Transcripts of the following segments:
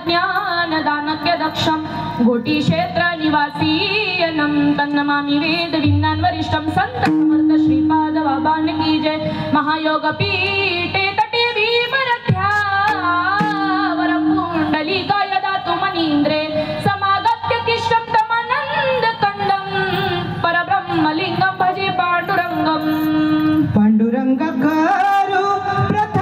ज्ञानदानक्य दक्षम घोटी क्षेत्र निवासीयनम तन्नमामि वेद विज्ञान वरिष्ठम संत समर्थ श्रीपाद बाबान की जय। महायोग पीठे तटे भीमरथ्यावरं पुंडलिकाय दातु मनीन्द्रे समागत्य तिष्ठं तमानंद कंदं परब्रह्मलिंगं भजे पांडुरंगं। पांडुरंग करू प्रथम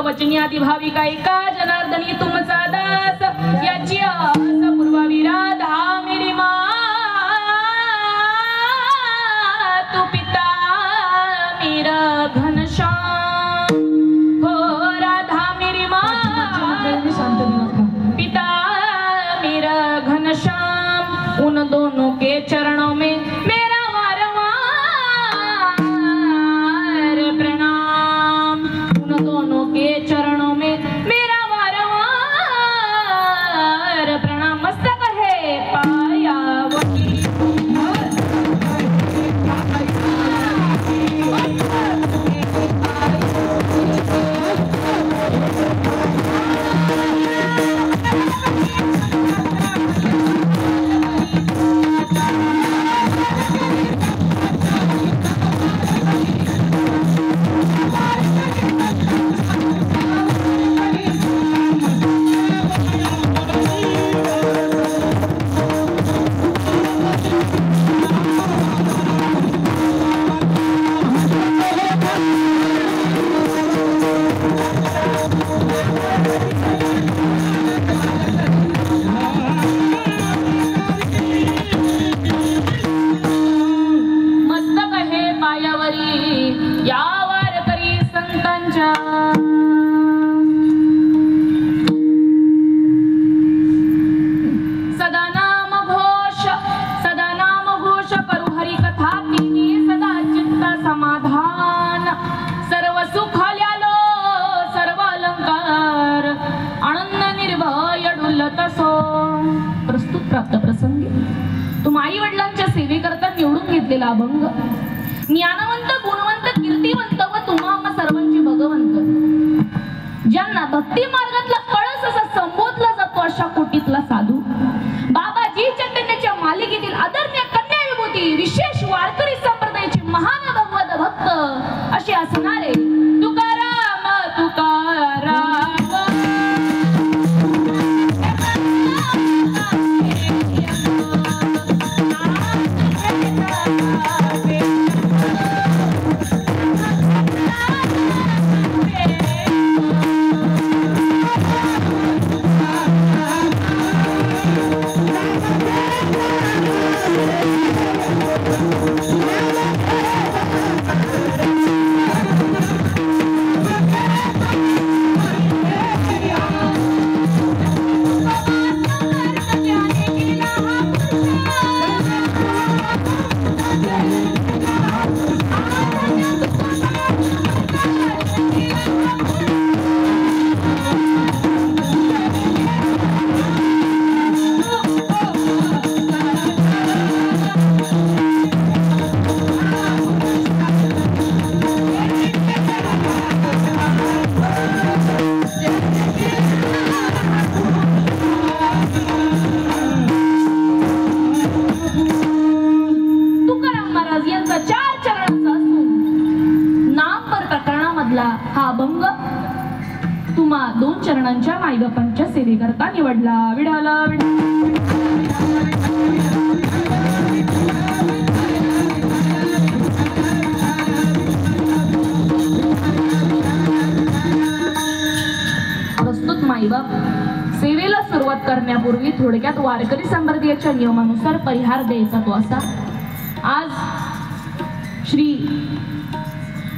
वचनी आदि भाविका एका जनार्दनी तुमचा दास याची आस पूर्वाविरा धा मेरी तू पिता मेरा घनश्याम हो राधा मेरी पिता मेरा घनश्याम उन दोनों के चरणों में मेरा वारंवार प्रणाम। उन दोनों के चरणों में मेरा वारंवार प्रणाम। मस्तक है पाया पावलावरी या वारकरी संतांच्या सदा नाम घोष करू हरी कथा तिनी सदा चित्त समाधान सर्व सुखाल्यालो सर्व अलंकार आनंद निर्भय डुलत सो. प्रस्तुत प्राप्त प्रसंगी तुम आई वडिलांच्या सेवेकरता निवडून घेतलेला अभंग ज्ञानवंत गुणवंत कीर्तिवंत व तुम्हा सर्वांचे भगवंत ज्यांना भक्ती मार्गातला कळस असा संबोधला जातो अशा कोटीतला साधू बाबाजी चैतन्याच्या मालिकेतील आदरणीय कन्या विभूती विशेष वारकरी संप्रदायाचे महान भगवत भक्त असे असणारे तुकाराम तुकाराम हा अभंग तुम्हा 2 चरणांच्या मायबापांच्या सेवेकरता निवडला. विठाल प्रस्तुत मायबाप सेवेला सुरुवात करण्यापूर्वी थोडक्यात वारकरी संप्रदायाच्या नियमानुसार परिहार द्यायचा तो असा. आज श्री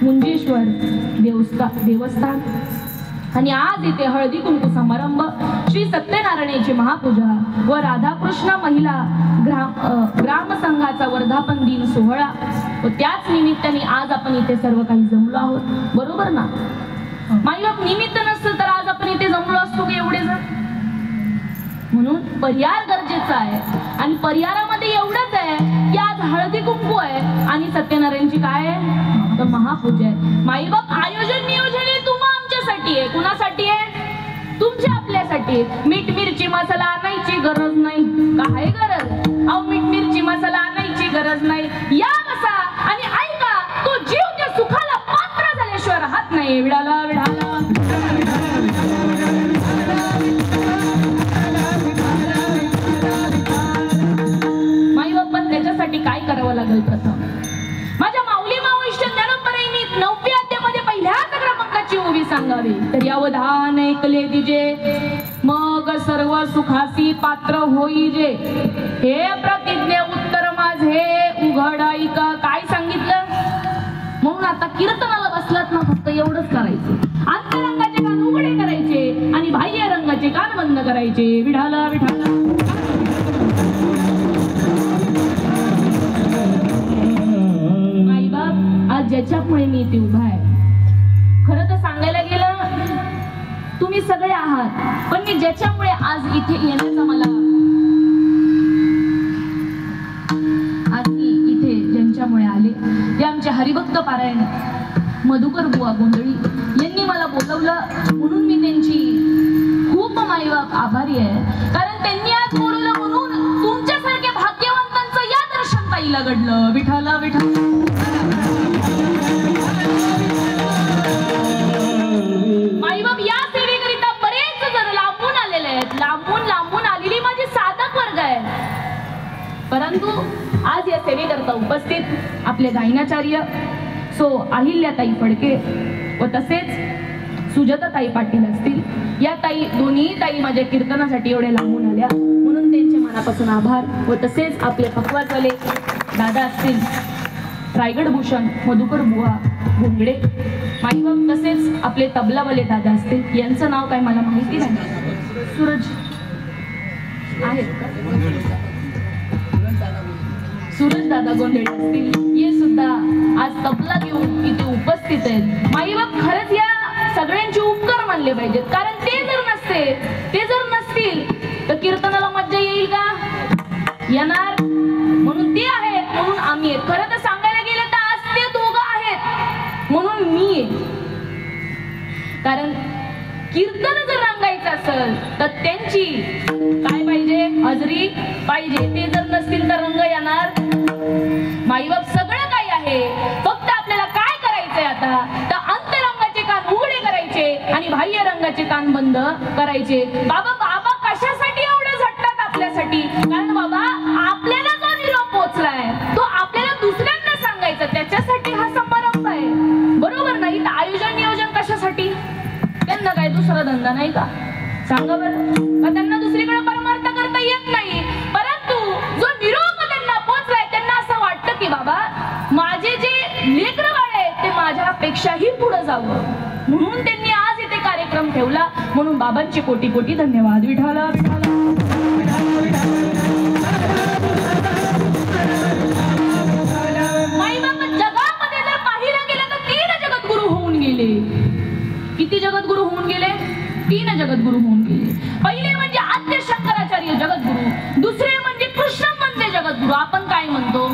मुंजेश्वर देवस्थान आणि आज इथे हळदी कुंकू समारंभ श्री सत्यनारायणाची महापूजा व राधाकृष्ण महिला ग्राम संघाचा वर्धापन दिन सोहळा व त्याच निमित्ताने आज आपण इथे सर्व काही जमलो आहोत. बरोबर ना? माईबाप निमित्त नसतं तर आज आपण इथे जमलो असतो की एवढे जण. म्हणून परिहार गरजेचा आहे आणि परिहारामध्ये एवढंच आहे की आज हळदी कुंकू आहे आणि सत्यनारायणची काय आहे तर महापूजा आहे. माईबाप आयोजन नियोजन हे तुम्हा आमच्यासाठी आहे. कुणासाठी आहे? तुमच्या आपल्यासाठी. मीठ मिरची मसाला आणायची गरज नाही. काय गरज? अहो मीठ मिरची मसाला आणायची गरज नाही. या बसा आणि ऐका. तो जीव त्या सुखाला पात्र झाल्याशिवाय राहत नाही. विडाला विडाला माईबापांना त्याच्यासाठी काय करावं लागेल? प्रथम माझ्या माऊली माऊष्ट ज्ञानोपरायणी 9व्या अध्यायामध्ये पहिल्याच क्रमांकाची उभी सांगावी. तर यावधान ऐकले दिजे मग सर्व सुखासी पात्र होईजे. हे प्रतिज्ञे उत्तर माझे उघड ऐक. काय सांगितलं? म्हणून आता कीर्तनाला बसलात ना फक्त एवढंच करायचं. अंतरंगाचे कान उघडे करायचे आणि बाह्य रंगाचे कान बंद करायचे. विठाला विठाला आज ज्याच्यामुळे मी इथे उभा आहे. खरं तर सांगायला गेलं तुम्ही सगळे आहात पण मी ज्याच्यामुळे आज इथे येण्याचा मला आज मी इथे ज्यांच्यामुळे आले ते आमचे हरिभक्त पारायण मधुकर बुवा गोंधळी यांनी मला बोलवलं म्हणून मी त्यांची खूप माईबाप आभारी आहे. कारण त्यांनी आज बोलवलं म्हणून तुमच्यासारख्या भाग्यवंतांचं या दर्शन पाहिलं घडलं. विठाला विठाला माईबाप या सेवेकरिता बरेच जण लांबून आलेले आहेत. लांबून आलेली माझी साधक वर्ग आहे. परंतु आज या सेवेकरता उपस्थित आपले गायनाचार्य सो अहिल्याताई फडके व तसेच सुजाताताई पाटील असतील. या ताई दोन्ही ताई माझ्या कीर्तनासाठी एवढे लांबून आल्या म्हणून त्यांचे मनापासून आभार. व तसेच आपले पक्वाजवाले दादा असतील रायगड भूषण मधुकर बुवा भोंगडे माईबाप, तसेच आपले तबलावाले दादा असतील, यांचं नाव काय मला माहिती नाही. सूरज आहेत का? सूरज दादा गोंधळे असतील, हे सुद्धा आज तबला घेऊन इथे उपस्थित आहेत. माईबाप, खरंच या सगळ्यांचे उपकार मानले पाहिजेत, कारण ते जर नसतील तर कीर्तनाला मज्जा येईल का? येणार. म्हणून ते आहेत, म्हणून आम्ही आहेत. खरं तर सांगायला गेलं तर आज ते दोघं आहेत म्हणून मी आहे. कारण कीर्तन जर रंगायचं असेल तर त्यांची काय पाहिजे? हजरी पाहिजे. ते जर नसतील तर रंग येणार. माईबाप, सगळं काही आहे, फक्त आपल्याला काय करायचंय आता तर अंतरंगाचे कान उघडे करायचे आणि बाह्य रंगाचे कान बंद करायचे. बाबा कशासाठी एवढं झटतात आपल्यासाठी? कारण बाबा, आपल्याला जो निरोप पोचलाय तो आपल्याला दुसऱ्यांना सांगायचा, त्याच्यासाठी हा समारंभ आहे. बरोबर नाही? तर आयोजन नियोजन कशासाठी? त्यांना काय दुसरा धंदा नाही का? सांगा बरं. का त्यांना दुसरीकडे परमार्थ करता येत नाही? परंतु जो निरोप त्यांना पोचलाय, त्यांना असं वाटतं की बाबा, माझे जे लेकरं बाळ आहेत ते माझ्यापेक्षाही पुढे जावं, म्हणून त्यांनी आज इथे कार्यक्रम ठेवला. म्हणून बाबांचे कोटी कोटी धन्यवाद. विठाला विठाला. माईबाप, जगामध्ये जर पाहिलं गेलं तर 3 जगद्गुरु होऊन गेले. किती जगद्गुरु होऊन गेले? 3 जगद्गुरु होऊन गेले. पहिले म्हणजे आद्य शंकराचार्य जगद्गुरु, दुसरे म्हणजे कृष्ण म्हणजे जगद्गुरु. आपण काय म्हणतो?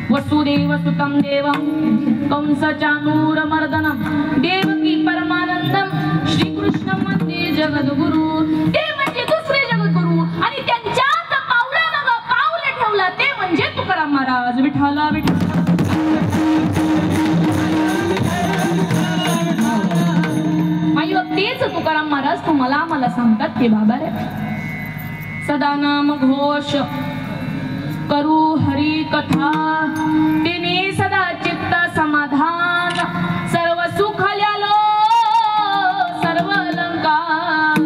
वसुदेव सुतं देवं कंस चाणूरमर्दनं देवकी परमानंदं श्रीकृष्ण म्हणजे जगद्गुरु. ते म्हणजे दुसरे जगद्गुरु आणि त्यांच्याच पावलामागं पाऊल ठेवलं ते म्हणजे तुकाराम महाराज. विठाला विठाला. तेच तुकाराम महाराज तुम्हाला आम्हाला सांगतात की बाबा रे, सदा नाम घोष करू हरी कथा, तिने सदा चित्त समाधान, सर्व सुख ल्यालो सर्व अलंकार,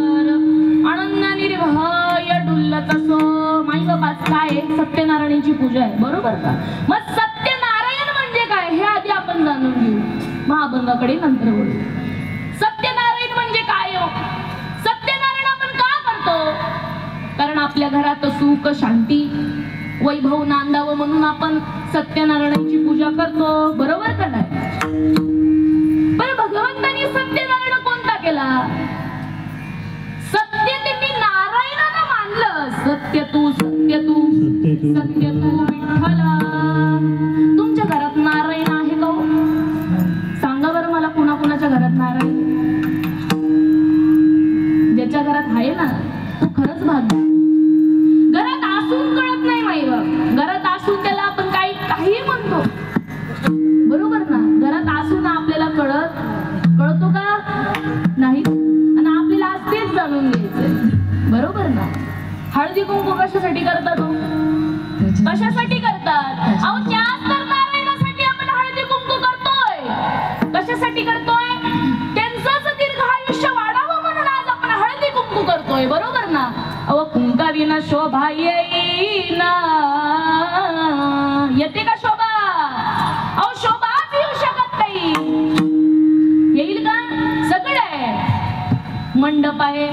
आनंद निर्भय डुल्लत असो. माई बाबा, काय सत्यनारायणाची पूजा आहे, बरोबर का? मग सत्यनारायण म्हणजे काय हे आधी आपण जाणून घेऊ, महाभंगाकडे नंतर बोलू. सत्यनारायण म्हणजे काय हो? सत्यनारायण आपण का करतो? कारण आपल्या घरात सुख शांती वैभव नांदावं म्हणून आपण सत्यनारायणाची पूजा करतो, बरोबर का नाही? पण भगवंतांनी सत्यनारायण कोणता केला? सत्य त्यांनी नारायणाला मानलं. सत्य तू सत्य तू सत्य तू विठ्ठला. तुमच्या घरात नारायण आहे का हो? सांगा बरं मला, कुणाच्या घरात नारायण? ज्याच्या घरात आहे ना तो खरंच भाग्य. घरात असून कळत नाही माईबाप, घरात असून त्याला आपण काही म्हणतो, बरोबर ना? घरात असून आपल्याला कळतो का नाही? आणि आपल्याला आज तेच जाणून घ्यायचंय, बरोबर ना? हळदी कुंकू कशासाठी करतात हो? कशासाठी करतात? अहो, त्याच तर नारायणासाठी आपण हळदी कुंकू करतोय. कशासाठी करतोय? त्यांचंच दीर्घ आयुष्य वाढावं म्हणून आज आपण हळदी कुंकू करतोय, बरोबर ना? अहो, कुंकाविना शोभा येईना. येते का शोभा? अहो, शोभाच येऊ शकत नाही. येईल का? सगळं आहे. मंडप आहे,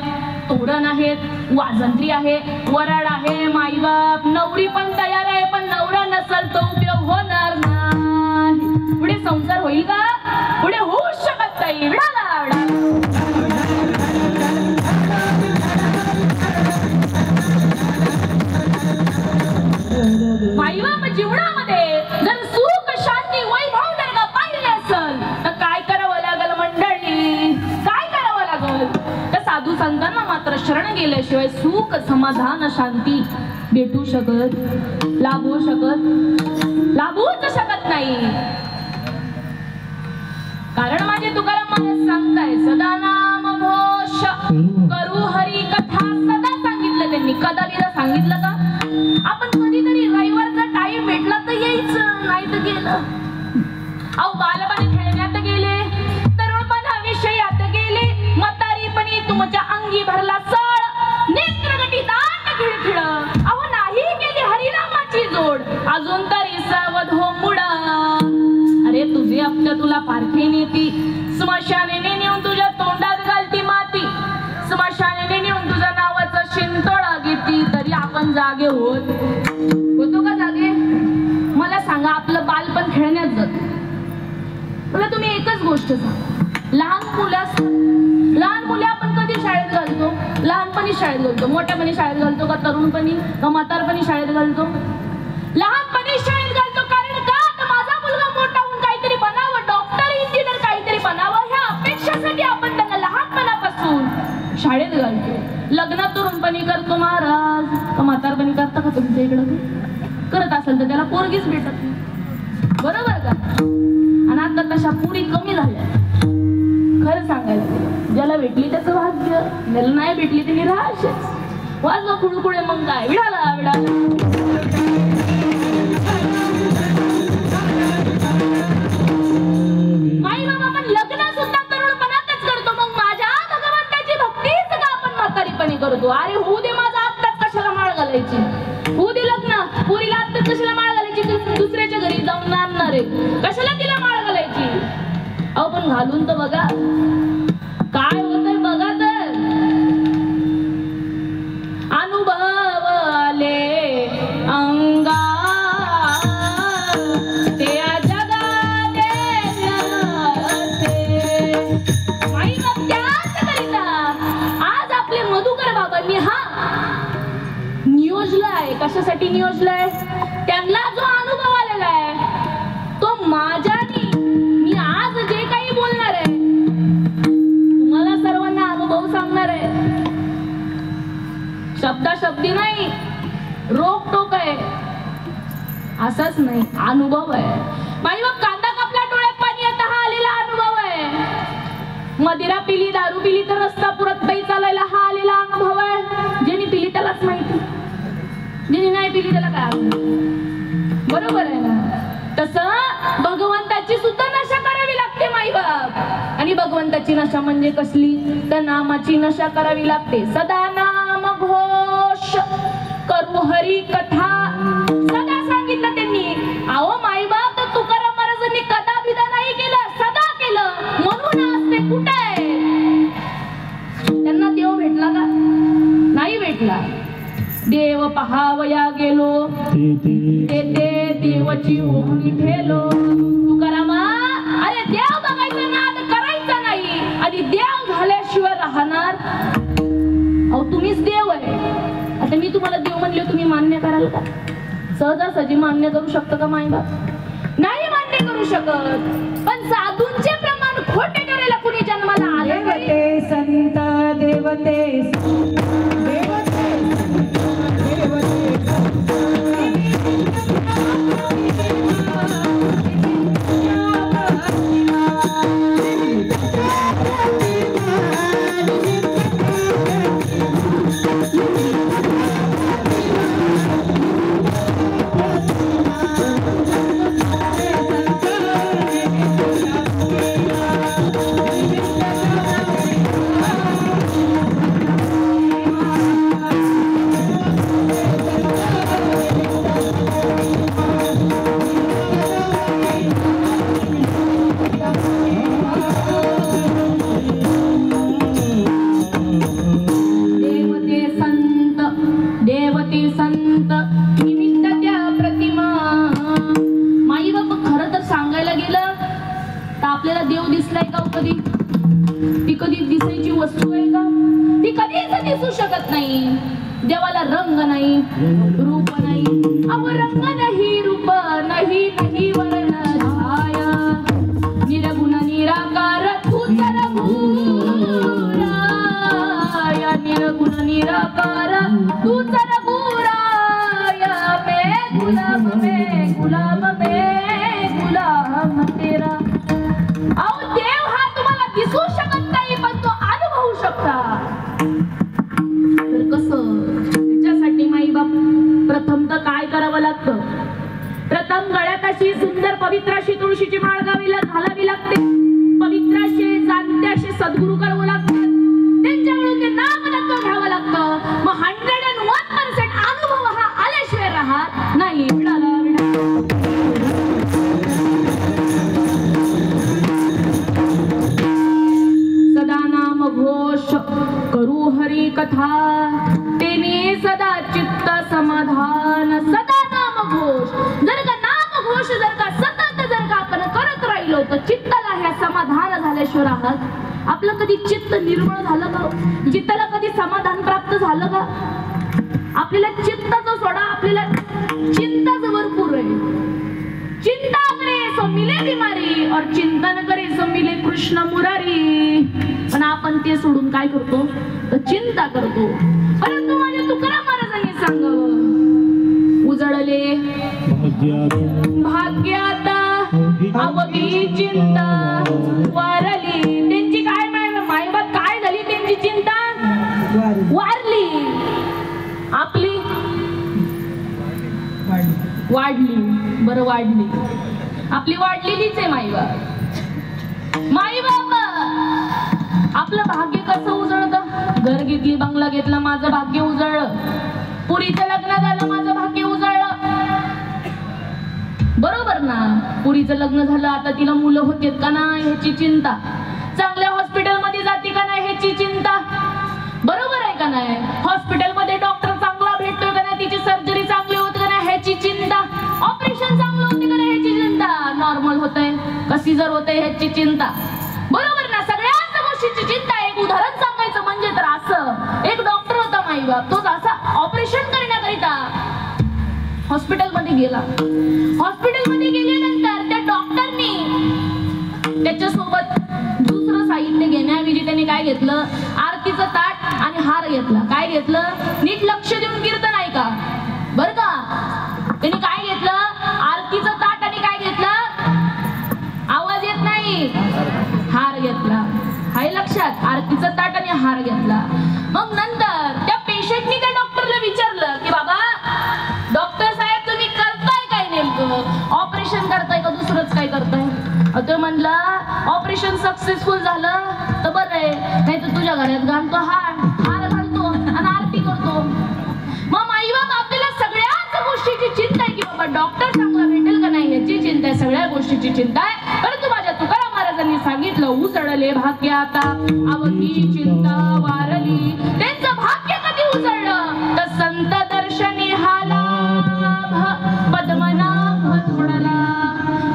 तोरण आहेत, वाजंत्री आहे, वराड आहे. माईबाप, नवरी पण तयार आहे, पण नवरा नसल तो उपयोग होणार नाही. पुढे संसार होईल का? पुढे होऊ शकत नाही. माईबाप, जीवनामध्ये जर सुख शांती वैभव जर का पाहिजे असेल तर काय करावं लागल मंडळी? काय करावं लागल? तर साधू संतांना मात्र शरण गेल्याशिवाय सुख समाधान शांती भेटू शकत, लाभूच शकत नाही. कारण माझे तुकाराम महाराज सांगताय, सदा नाम घोष करू हरी कथा. सदा सांगितलं त्यांनी, कदाचित सांगितलं का? आपण कधीतरी रविवारचा टाइम भेटला तर यायचं, नाही तर गेलं. अहो, बालपणी खेळण्यात गेले, तरुणपणा विषयात गेले, म्हातारीपणी तुमच्या अंगी भरला सळ, नेत्रगटी दाट खिळखिळ. अहो, नाही गेली हरिनामाची जोड, अजून तरी सावध हो मुडा. अपत्य तुला पारखे नेती, स्मशानेने नेऊन तुझ्या तोंडात घालती माती, स्मशानेने नेऊन तुझ्या नावाचं शिंतोडा घेती, तरी आपण जागे होतो का जागे? मला सांगा, आपलं बालपण खेळण्यात जात. मला तुम्ही एकच गोष्ट सांगा, लहान मुले आपण कधी शाळेत घालतो? लहानपणी शाळेत घालतो, मोठ्यापणी शाळेत घालतो का तरुणपणी का म्हातारपणी शाळेत घालतो? लहानपणी शाळेत घालतो. कारण का? तर माझा मुलगा मोठा होऊन काहीतरी बनावं, डॉक्टर इंजिनियर काहीतरी बनावं, ह्या अपेक्षेसाठी आपण त्यांना लहानपणापासून शाळेत घालतो. लग्न तरुणपणी करतो महाराज का म्हातारपणी करता का तुमच्या इकडं? करत असेल तर त्याला पोरगीच भेटत नाही, बरोबर का? आणि आता तशा पुरी कमी झाल्या. खरं सांगायला ज्याला भेटली त्याचं भाग्य, ज्याला नाही भेटली ते निराश. वाजवा खुळकुळे, मग काय विडाला विडाला. माई बाबा पण लग्न सुद्धा तरुणपणातच करतो, मग माझ्या भगवंताची भक्तीच का आपण म्हातारीपणी करतो? अरे होऊ दे माझा, आत्ताच कशाला माळ घालायची? होऊ दे लग्न, पुरीला आत्ताच कशाला माळ घालायची? दुसऱ्याच्या घरी जाऊन आणणार आहे, कशाला तिला माळ घालायची? अहो पण घालून तर बघा काय होतंय, बघा तर. अनुभव आले अंगा ते जगाते माई मग त्याच करिता आज आपले मधुकर बाबांनी हा नियोजलाय. कशासाठी नियोजलाय? त्यांना जो अनुभव आलेला आहे तो माझ्यानी मी आज जे काही बोलणार आहे तुम्हाला सर्वांना अनुभव सांगणार आहे. शब्दाशब्दी नाही, रोकटोक आहे, असंच नाही, अनुभव आहे. माई मग कांदा कापला डोळ्यात पाणी येतं, हा आलेला अनुभव आहे. मदिरा पिली, दारू पिली तर रस्ता पुरत पायी चालायला, हा आलेला अनुभव आहे. ज्याने पिली त्यालाच माहिती, ज्याने नाही पिली त्याला काय अनुभव, बरोबर आहे ना? तसं भगवंताची सुद्धा नशा करावी लागते माईबाप. आणि भगवंताची नशा म्हणजे कसली? तर नामाची नशा करावी लागते. सदा नाम घोष करू हरी कथा, सदा सांगितलं त्यांनी. अहो माईबाप तर तुकाराम महाराजांनी कदा बिदा नाही केलं, सदा केलं. म्हणून आज ते कुठे आहे? त्यांना देव भेटला का? नाही भेटला. देव पहावया गेलो ते देवाची ओढणी ठेलो. तुकारामा, अरे देव बघायचा नाद करायचा नाही आणि देव झाल्याशिवाय राहणार. अहो तुम्हीच देव आहे. आता मी तुम्हाला देव म्हणले, तुम्ही मान्य कराल का? सहजासहजी मान्य करू शकतं का मायबाप? नाही मान्य करू शकत. पण साधूंचे प्रमाण खोटे करायला कुणी जन्माला आले? देवते संत देवते दिसू शकत नाही. देवाला रंग नाही, रूप नाही. अब रंग नाही, रूप नाही, नाही वर्ण छाया. निरगुण निराकार तूच रघुराया. निरगुण निराकार तूच रघुराया. मैं गुलाम तेरा. अहो देव हा तुम्हाला दिसू शकत नाही, पण तो अनुभवू शकता. तर कसं? त्याच्यासाठी माईबाप प्रथम तर काय करावं लागतं? प्रथम गळ्यात अशी सुंदर पवित्र अशी तुळशीची माळ घालावी लागते. पवित्र अशी जाणते असे सद्गुरू करावं लागतात. त्यांच्याकडून ते नामदत्व घ्यावं लागतं. मग 101% अनुभव हा आल्याशिवाय राहत नाही. पाहिलं होतं, चित्ताला ह्या समाधान झाल्याशिवाय राहत. आपलं कधी चित्त निर्मळ झालं का? चित्ताला कधी समाधान प्राप्त झालं का? आपल्याला चित्ताचं सोडा, आपल्याला चिंताच भरपूर आहे. चिंता करे सो मिले बिमारी और चिंतन करे सो मिले कृष्ण मुरारी. पण आपण ते सोडून काय करतो? तर चिंता करतो. परंतु माझ्या तुकाराम महाराजांनी सांगावं, उजळले भाग्याता अवघी चिंता वारली. त्यांची काय मायबाप काय झाली? त्यांची चिंता वारली. आपली वाढली. बरं वाढली, आपली वाढलेलीच आहे माईबाप. आपलं भाग्य कसं उजळतं? घर घेतली, बंगला घेतला, माझं भाग्य उजळलं. पुरीचं लग्न झालं, माझं भाग्य उजळलं. बरोबर ना? पुरीचं लग्न झालं, आता तिला मुलं होतेत का नाही ह्याची चिंता. चांगल्या हॉस्पिटल मध्ये जाते का नाही ह्याची चिंता. बरोबर आहे का नाही? हॉस्पिटल मध्ये डॉक्टर चांगला भेटतोय का नाही, तिची सर्जरी चांगली होते का नाही ह्याची चिंता. ऑपरेशन चांगलं होते का नाही ह्याची चिंता. नॉर्मल होतंय का सिझर होतंय ह्याची चिंता. बरोबर ना? सगळ्याच गोष्टीची चिंता. एक उदाहरण सांगायचं म्हणजे तर असं, एक डॉक्टर होता माईबाप, तोच असा ऑपरेशन करण्याकरिता हॉस्पिटल मध्ये गेला. हॉस्पिटल मध्ये गेल्यानंतर त्या डॉक्टरनी त्याच्यासोबत दुसरं साहित्य घेण्याऐवजी त्याने काय घेतलं? आरतीचं ताट आणि हार घेतला. काय घेतलं? नीट लक्ष देऊन कीर्तन ऐका बर का. त्याने काय घेतलं? आरतीचं ताट आणि काय घेतलं? आवाज येत नाही, हार घेतला. हाय लक्षात? आरतीचं ताट आणि हार घेतला. मग नंतर त्या पेशंटनी त्या डॉक्टरला विचारलं की बाबा डॉक्टर साहेब तुम्ही करताय काय नेमकं? ऑपरेशन करताय का दुसरंच काय करताय? तो म्हणला ऑपरेशन सक्सेसफुल झालं तर बरं आहे, नाही तर तुझ्या घरात घालतो हार घालतो आणि आरती करतो. मग माईबाप आपल्याला सगळ्याच गोष्टीची चिंता आहे की बाबा डॉक्टर चांगला भेटेल का नाही याची चिंता आहे, सगळ्या गोष्टीची चिंता आहे. परंतु माझ्या तुकाराम महाराजांनी सांगितलं, उजळले भाग्य आता अवघी चिंता वारली. त्यांचं भाग्य कधी उजळलं? तर संत दर्शनी हाला पद्मनाभ जोडला.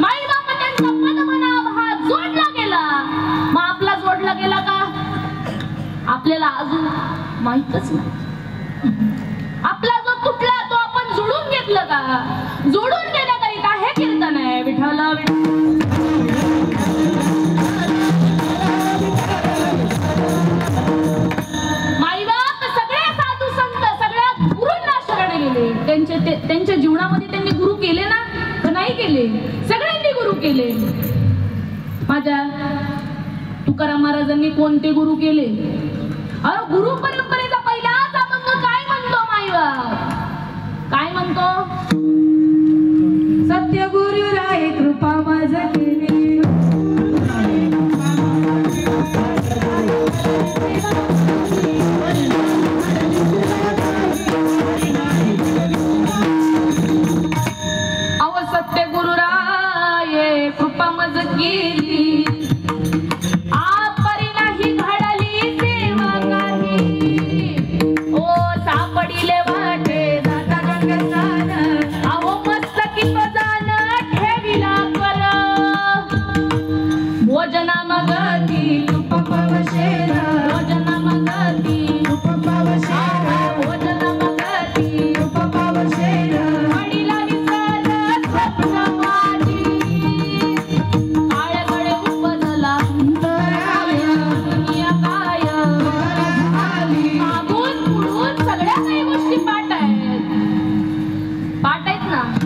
माईबाप त्यांचा पद्मनाभ हा जोडला गेला. मग आपला जोडला गेला का? आपल्याला अजून माहितच नाही. आपला जो तुटला तो आपण जोडून घेतलं का? जोडून घेण्याकरिता हे कीर्तन आहे. विठ्ठल माईबाप सगळे साधू संत सगळ्या गुरूंना शरण गेले. त्यांच्या जीवनामध्ये त्यांनी गुरु केले ना तर नाही केले? सगळ्यांनी गुरु केले. माझ्या तुकाराम महाराजांनी कोणते गुरु केले? अरे गुरु परंपरेचा पहिलाच अभंग काय म्हणतो माईबाप? काय म्हणतो? सत्य गुरु राय कृपा माझ केली. अव सत्य गुरु राय कृपा मज केली.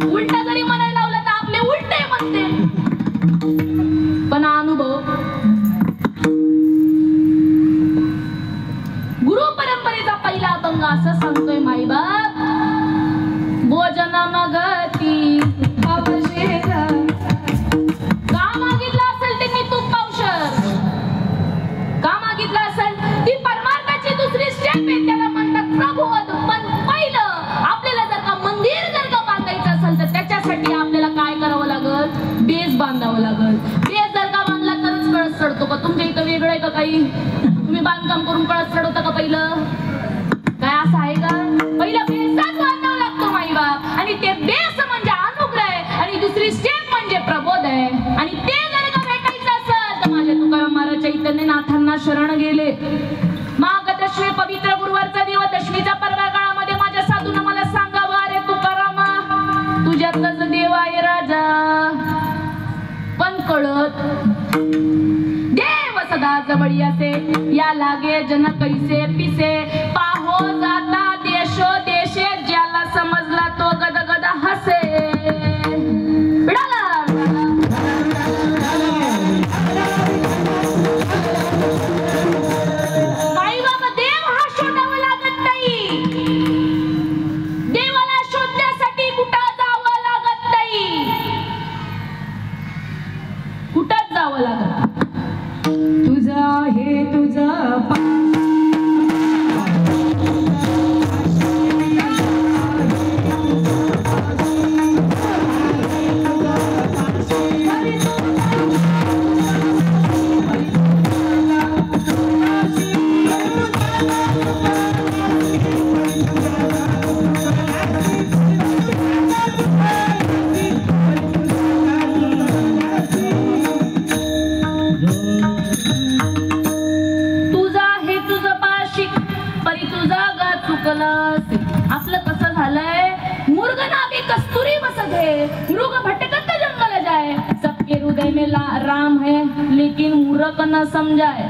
उलटा जरी म्हणायला लावलं तर आपले उलटे म्हणते. पण अनुभव गुरु परंपरेचा पहिला अभंग असं सांगतोय माईबाप, भोजना मागती पावशेर. का मागितलं असेल त्यांनी तूप पावशर? का मागितलं असेल? ती परमार्थाची दुसरी स्टेप आहे, त्याला म्हणतात प्रभुवत. पण पहिलं आपल्याला जर का मंदिर जर का बांधायचं असेल तर त्याच्यासाठी आपल्याला काय करावं लागल? बेस बांधावं लागल. बेस जर का बांधला तरच कळस चढतो का? तुमच्या इथं वेगळं आहे का काही? तुम्ही बांधकाम करून कळस चढवता का पहिलं? काय असं आहे का? पहिलं बेसच बांधावं लागतो माईबाप. आणि ते बेस म्हणजे अनुग्रह आहे आणि दुसरी स्टेप म्हणजे प्रबोध आहे. आणि ते जर का शरण गेले. माघदशमी पवित्र गुरुवारचा दिवस, दशमीच्या परवा काळामध्ये माझ्या साधून मला सांगावं, अरे तुकारामा तुझ्यातलंच देव आहे राजा. पण कळत देव सदा जवळी असे, या लागे जन कैसे पिसे. पाहो जाता देश देशे, ज्याला समजला तो गदगद हसे. तुझा हे तुझा आपलं कसं झालंय, मुर्ग नागे कस्तुरी बसत है, मृग भटकत जंगल जाए. सबके हृदय में राम है, लेकिन मूर्ख न समजाय.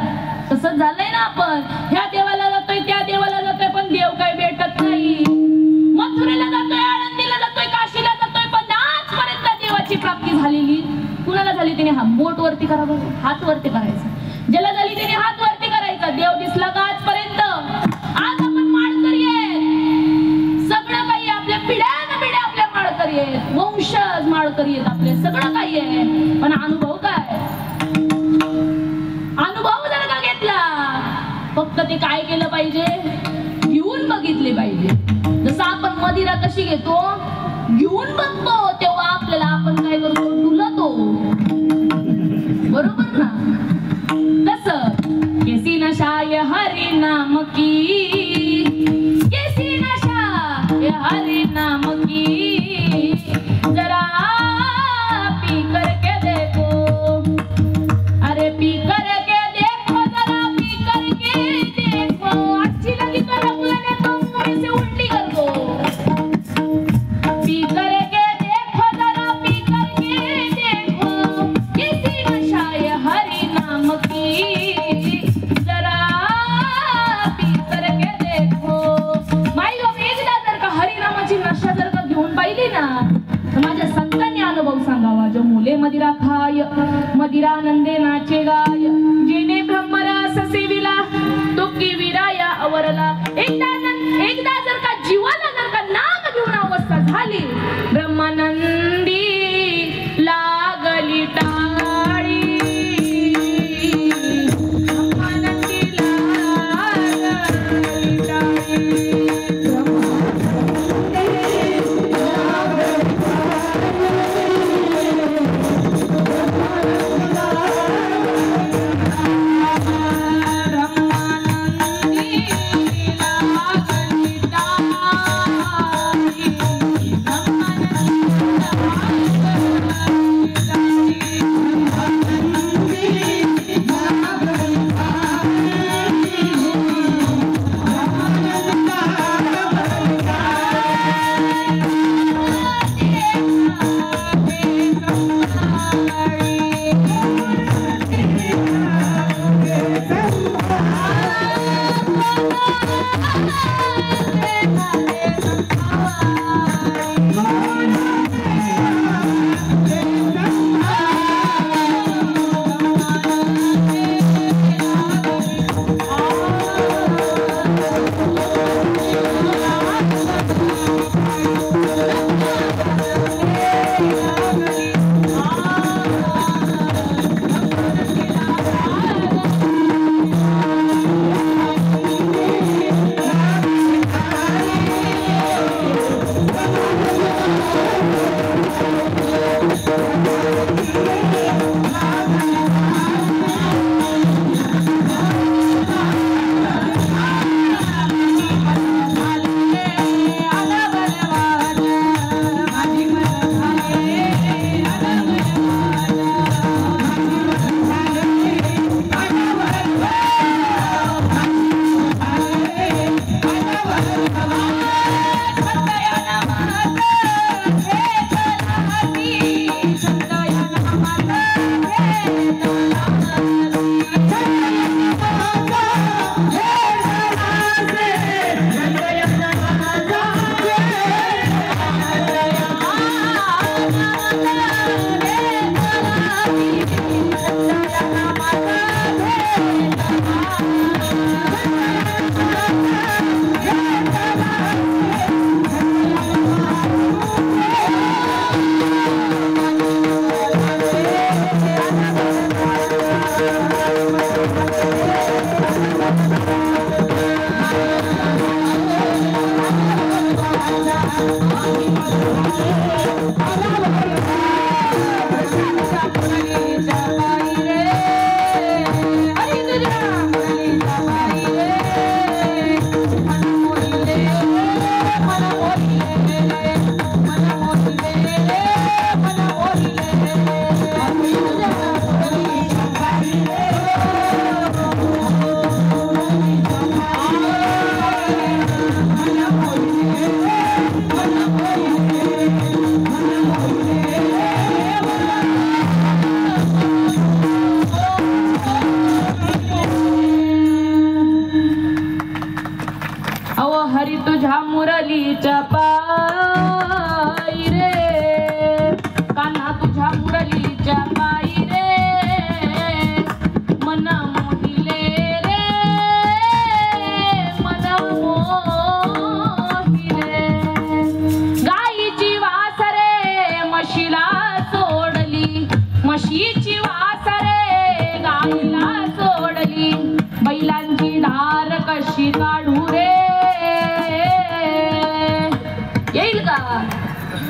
तसंच झालंय ना, आपण ह्या देवाला जातोय त्या देवाला जातोय, पण देव काही भेटत नाही. मथुरेला जातोय, आळंदीला जातोय, काशीला जातोय, पण आजपर्यंत देवाची प्राप्ती झालेली कुणाला झाली? त्याने बोट वरती करावं, हात वरती करायचा. ज्याला झाली त्याने हात वरती करायचा. देव दिसला का आजपर्यंत? आज आपण माळकरी आहेत, सगळं काही आपल्या पिढ्यान पिढ्या आपल्या माळकरी आहेत, वंशज माळकरी आहेत आपले, सगळं काही आहे. पण अनुभव काय? अनुभव जर का घेतला, फक्त ते काय केलं पाहिजे? घेऊन बघितले पाहिजे. जसं आपण मदिरा कशी घेतो, घेऊन बघतो, तेव्हा आपल्याला आपण काय करतो? डुलतो. बरोबर ना? तसं कैसी नशा ये हरि नाम की, कैसी नशा ये हरि नाम की, जरा पी करके देखो, अरे पी करके देखो, जरा पी करके देखो. अच्छी लगी तो रब लेने तो मुंह से उल्टी कर दो. पी करके देखो, जरा पी करके देखो, कैसी नशा ये हरि नाम की, जरा पी करके देखो. माई लोक एकदा जर का हरिनामाची नशा जर का घेऊन पाहिली ना, तर माझ्या संतांनी अनुभव सांगावा. जो मुले मदिरा खाय, मदिरानंदे नाचे गाय, जेने ब्रह्मरस सेविला, तो किविराया अवरला. एकदा जर का जीवाला जर का नाम घेऊन अवस्था झाली, ब्रह्मानंदी लागली टाळी.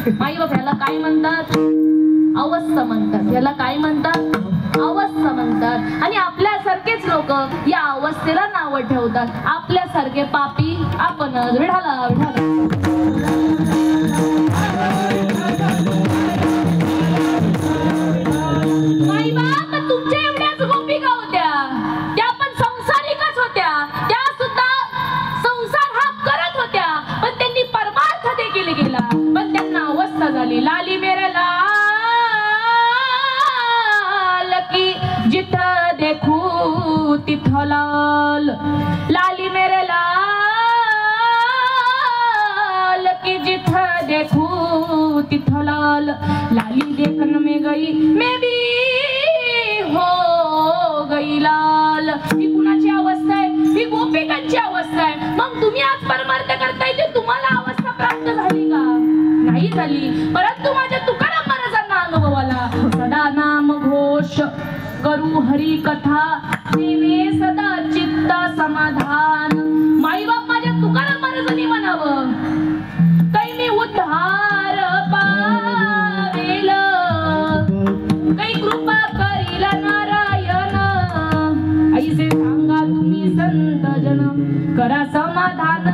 माई बाप ह्याला काय म्हणतात? अवस्था म्हणतात. याला काय म्हणतात? अवस्था म्हणतात. आणि आपल्यासारखेच लोक या अवस्थेला नाव ठेवतात. आपल्यासारखे पापी आपण. विढाला विढाला. माई बाप तुमच्या एवढ्याच गोपिका होत्या, त्या पण संसारिकच होत्या, त्या सुद्धा संसार हा करत होत्या, पण त्यांनी परमार्थ देखील केला. पण त्यांना अवस्था झाली. लाली मेरे लाल की जिथं देखू तिथं लाल. लाली मेरे लाल की जिथं देखू तिथं लाल. लाली देखन में गई मैं भी हो गई लाल. ही कुणाची अवस्था आहे? ही गोपिकांची अवस्था आहे. मग तुम्ही आज परमार्थ करताय ते तुम्हाला अवस्था प्राप्त झाली का? नाही झाली. परंतु माझ्या तुकाराम महाराजांना अनुभव आला. सदा नाम घोष करू हरी कथा देवे सदा चित्त समाधान. माईबाप माझ्या तुकाराम महाराजांनी म्हणावं, काही मी उद्धार पावेल, काही कृपा करील नारायण. ऐसे सांगा तुम्ही संत जन, करा समाधान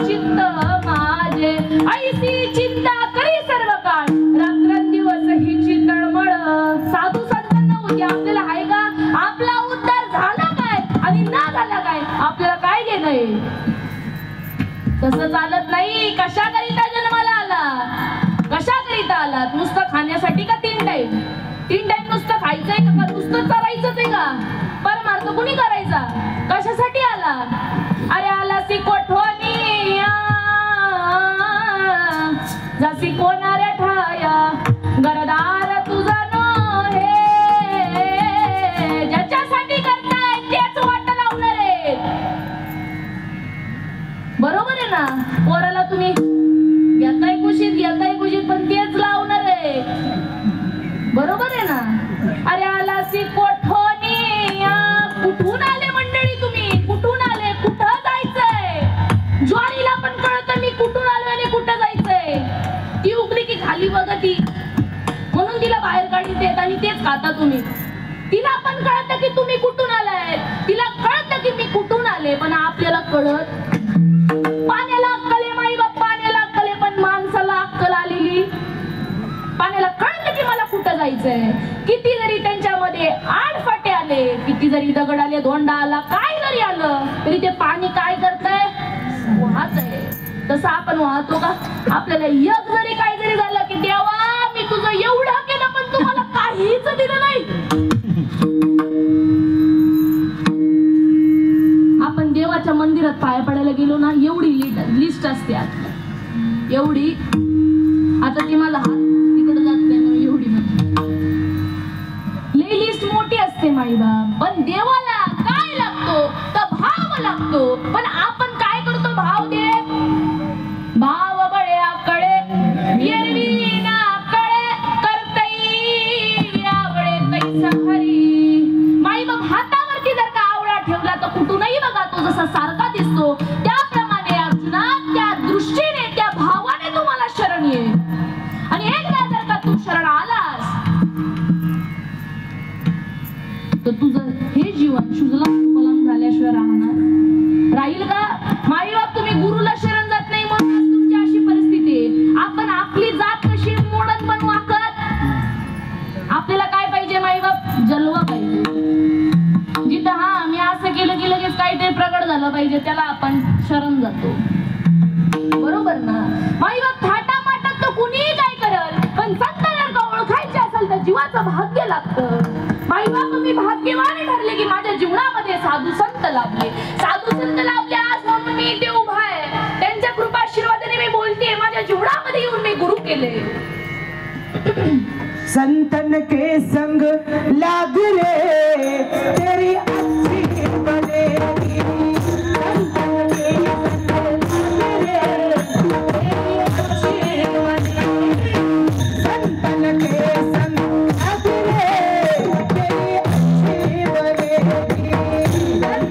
चित्त माझे. ऐसी चिंता करी सर्व काळ, रात्रंदिवस हिची तळमळ. साधू संतांना उद्या आपल्याला आहे का? आपला उद्धार झाला काय आणि ना झाला काय आपल्याला काय घेणंय? तसं चालत नाही. कशाकरिता जन्माला आला? कशाकरिता आलात? नुसतं खाण्यासाठी का? 3 टाइम नुसतं खायचंय का? नुसतं चरायचंच आहे का? परमार्थ कुणी करायचा? कशासाठी आला? अरे आला सी कोठवणी जशी कोणाऱ्या ठाया, गरदार तुझा नो हे. ज्याच्यासाठी करताय तेच वाट लावणार आहे. बरोबर आहे ना? पोराला तुम्ही घेताय कुशीत पण तेच लावणार आहे. बरोबर आहे ना? अरे आला सी कोठवणी. कुठून आले मंडळी तुम्ही? कुठून आले? कुठं जायचंय? ज्वारीला पण कळतं मी कुठून आलो आणि कुठं जायचंय. ती उकली की खाली बघती म्हणून तिला बाहेर काढीत देत आणि तेच खाता तुम्ही. तिला पण कळतं की तुम्ही कुठून आलाय, तिला कळतं की मी कुठून आले. पण आपल्याला कळत. पाण्याला अक्कल आहे माई बाप, पाण्याला अक्कल आहे, पण माणसाला अक्कल आलेली. पाण्याला कळतं की मला कुठं जायचंय. किती जरी त्यांच्यामध्ये आडफाटे आले, किती जरी दगड आले, धोंडा आला, काय जरी आलं तरी ते पाणी काय करतंय? वाहत आहे. तसं आपण वाहतो का? आपल्याला एक जरी काय जरी झालं की देवा मी तुझं एवढं केलं पण तुम्हाला काहीच दिलं नाही. आपण देवाच्या मंदिरात पाया पडायला गेलो ना, एवढी लिस्ट असते एवढी. आता ती मला हात तिकडे जात नाही ना, एवढी लई लिस्ट मोठी असते माई बाप. पण देवाला काय लागतो? तर भाव लागतो. पण आपण काय करतो? भाव दे भाव बळ्या कळे येरवी ना कळे करतई आवळे कैसा हरी. माई बाप हातावरती जर का आवळा ठेवला तर कुठूनही बघा तो जसा सारखा दिसतो. त्याप्रमाणे अर्जुना त्या दृष्टीने त्या भावाने तुम्हाला शरण ये. आणि एकदा जर का तू शरण आलास तर तुझं हे जीवन सुजलाम सुफलाम झाल्याशिवाय राहील का? माई बाप तुम्ही गुरुला शरण जात नाही म्हणून आज तुमची अशी परिस्थिती आहे. आपण आपली जात कशी मोडत पण वाकत. आपल्याला काय पाहिजे माई बाप? जलवा पाहिजे. जिथं हा मी असं केलं की लगेच काहीतरी प्रगट झालं पाहिजे त्याला आपण शरण जातो. बरोबर ना? माई बाप थाटा माटात तर कुणीही काय करल, पण संत जर का ओळखायचे असेल तर जीवाचं भाग्य लागतं. माई बाप मी भाग्यवान ठरले की माझ्या जीवनामध्ये साधू संत लाभले. साधू संत लाभले आज म्हणून मी इथे उभा आहे. त्यांच्या कृपा आशीर्वादाने मी बोलते. माझ्या जीवनामध्ये येऊन मी गुरु केले. संतन के संग लाग रे तेरी अच्छी बनेगी. संतन के संग लाग रे तेरी अच्छी बनेगी. संतन के संग लाग रे तेरी अच्छी बनेगी. संतन के संग लाग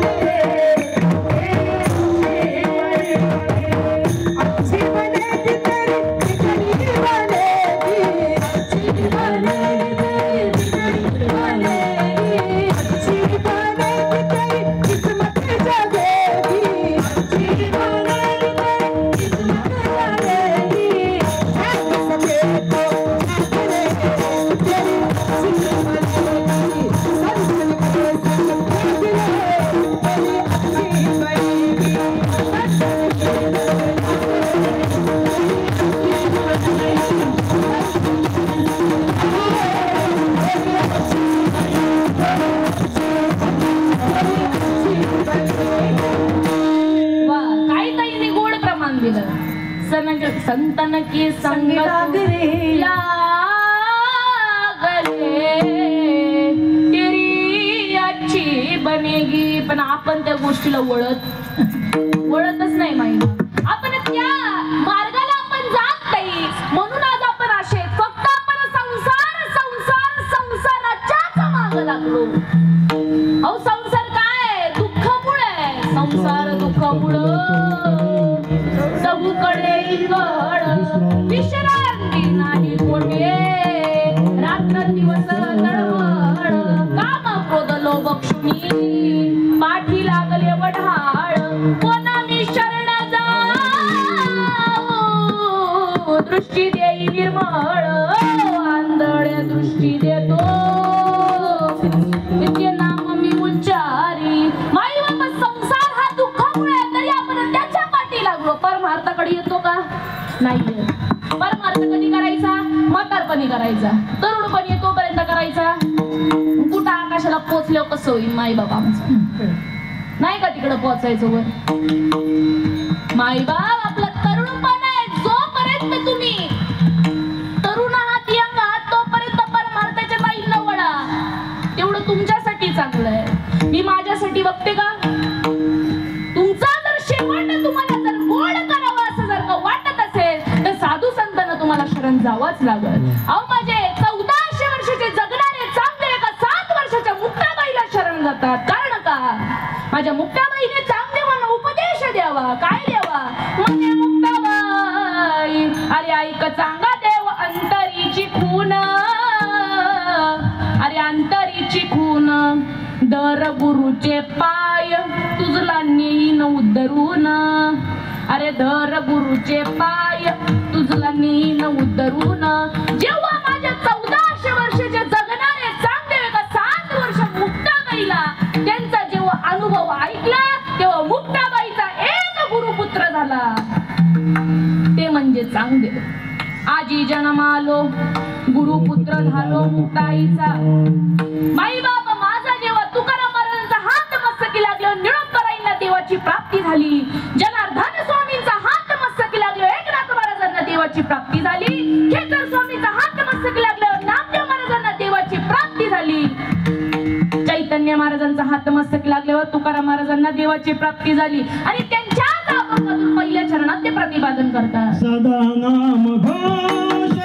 रे तेरी अच्छी बनेगी. अच्छी बनेगी की संग लागरे तेरी अच्छी बनेगी. पण आपण त्या गोष्टीला वळतच नाही माहिती. आपण त्या मार्गाला आपण जात नाही म्हणून आज आपण असे फक्त आपण संसाराच्याच मागे लागलो. अहो संसार काय दुःखामुळे, संसार दुःखामुळं सबुकडे इंगळ विश्रांती नाही कोठे. रात्र दिवस तळमळ काम क्रोध लोभ क्षुणी पाठी लागले वढाळ. कोणा मी शरण जाऊ दृष्टी देई निर्मळ. आंधळ्या दृष्टी देतो तिचे नाम मी उच्चारी. माई बाबा संसार हा दुःखामुळे तरी आपण त्याच्या पाठी लागलो. परमार्थाकडे येतो का? नाही. परमार्थ कधी करायचा? म्हातारपणी करायचा. तरुणपणी तोपर्यंत करायचा. कुठं आकाशाला पोचलो कसं होईल माई बाबा आमचं? नाही का तिकडं पोचायचं वर? माई बाप आपलं तरुणपण आहे. जोपर्यंत तुम्ही तरुण आहात यंग आहात तोपर्यंत परमार्थाच्या लाईनला वळा. तेवढं तुमच्यासाठी चांगलं आहे. मी माझ्यासाठी बघते का? तुमचा जर शेवट तुम्हाला जर गोड करावं असं जर का वाटत असेल तर साधू संतांना तुम्हाला शरण जावंच लागल. अहो माझे 1400 वर्षाचे जगणारे चांगले एका 7 वर्षाच्या मुक्ताबाईला शरण जातात. कारण का? माझ्या मुक्ताबाईने चांगले मला उपदेश द्यावा. काय द्यावा? म्हणजे मुक्ताबाई अरे ऐक चांगा देव अंतरीची खून. अरे अंतरीची खून दर गुरुचे पाय तुझला नेईन उद्धरून. अरे दर गुरुचे पाय तुझला नेईन उद्धरून. जेव्हा माझ्या 1400 वर्षाचे जगणारे चांगले एका 7 वर्ष मुक्ताबाईला त्यांचा जेव्हा अनुभव ऐकला तेव्हा मुक्ताबाईचा एक गुरुपुत्र झाला. ते म्हणजे चांगदेव. आजी जन्मालो गुरुपुत्र झालो मुक्ताईचा. माई बाबा माझा जेव्हा तुकाराम महाराजांचा हात मस्तकी लागलो निळंबराईंना देवाची प्राप्ती झाली. जनार्दन स्वामींचा हात मस्तकी लागलो एकनाथ महाराजांना देवाची प्राप्ती झाली. खेकर स्वामींचा हात मस्तकी लागल्यावर नामदेव महाराजांना देवाची प्राप्ती झाली. चैतन्य महाराजांचा हात मस्तकी लागल्यावर तुकाराम महाराजांना देवाची प्राप्ती झाली. आणि त्यांच्याच अभंगातून पहिल्या चरणात ते प्रतिपादन करतात. सदा नाम घोष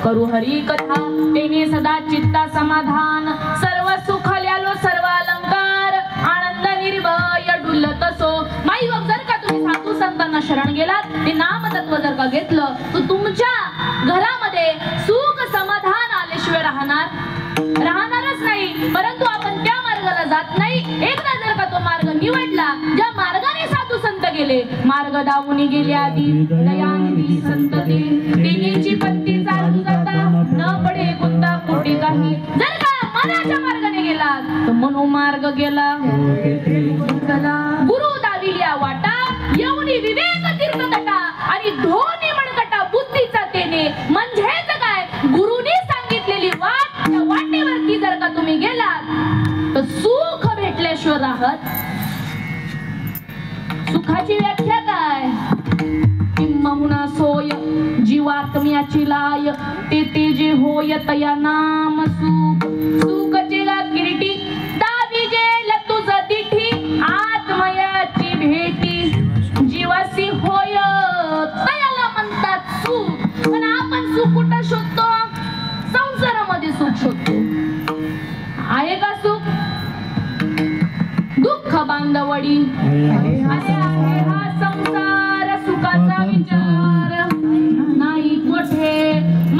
करू हरी कथा तेने सदा चित्ता समाधान सर्व सुख ल्यालो सर्व अलंकार आनंद निर्भय डुलत सो. माई बाप जर का तुम्ही साधू संतांना शरण गेलात ते नाम तत्व जर का घेतलं तर तुमच्या घरामध्ये सुख समाधान आल्याशिवाय राहणारच नाही. परंतु आपण त्या मार्गाला जात नाही. एकदा जर का तो मार्ग निवडला ज्या मार्गाने साधू संत गेले मार्ग दावून गेले आधी दयानिधी संत देण्याची पंथी चालू जाता न पडे गुंता कोटी काही. जर का मनाच्या मार्गाने गेला तर मनोमार्ग गेला. गुरु दाविल्या वाटा येऊनी विवेक तीर्थ तटा आणि धोनी मनकटा बुद्धीचा तेने. म्हणजेच काय गुरुनी सांगितलेली वाट त्या वाटेवरती जर का तुम्ही गेलात तर सुख भेटल्याशिवाय राहत. सुखाची व्याख्या काय किंबहुना सोय जीवात्म्याची लाय ते जे होय तया नाम सुख. सुखचे गा किरीटी दावी जेल तुझ दिठी आत्मयाची भेटी जीवासी होय तयाला म्हणतात सुख. पण आपण सुख कुठं शोधतो? संसारामध्ये सुख शोधतो. आहे का सुख? दुःख बांधवडी असे आहे हा संसार सुखाचा विचार नाही कोठे.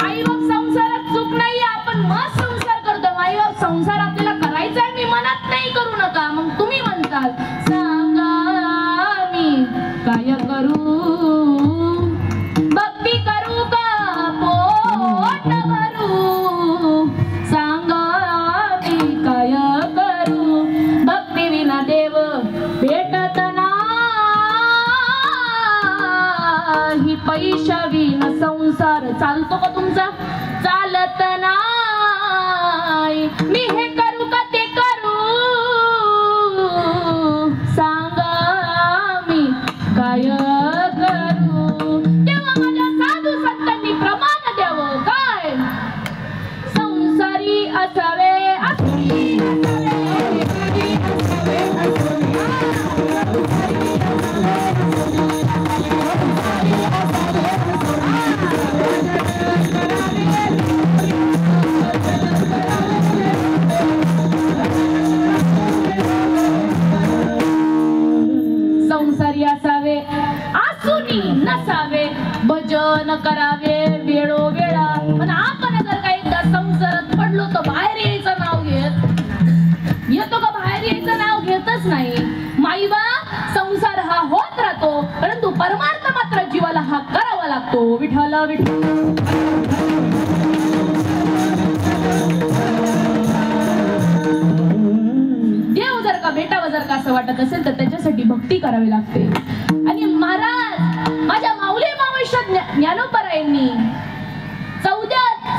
माईबाप संसारात सुख नाही. आपण मस्त संसार करतो. माईबाप संसार आपल्याला करायचा आहे मी म्हणत नाही करू नका. मग तुम्ही म्हणताल सांगा मी काय करू भक्ती करू का पोट भरू. सांगा मी काय करू भक्ती विना देव भेटत नाही. पैशा विना संसार चालतो का तुमचा? चालत नाही. मी हे करू का ते करू सांगा मी काय करू. तेव्हा माझ्या साधू संतांनी प्रमाण द्यावं काय संसारी असावे संसारी असावे आसुनी नसावे भजन करावे वेळोवेळा. पण आपण जर का एकदा संसारात पडलो तर बाहेर यायचं नाव घेत येतो का? बाहेर यायचं नाव घेतच नाही. माईबा संसार हा होत राहतो परंतु परमार्थ मात्र जीवाला हा करावा लागतो. विठ्ठल विठ्ठल. देव जर का भेटावं जर का असं वाटत असेल तर त्याच्यासाठी भक्ती करावी लागते. आणि महाराज माझ्या माऊली मावैश्य ज्ञानोबरायांनी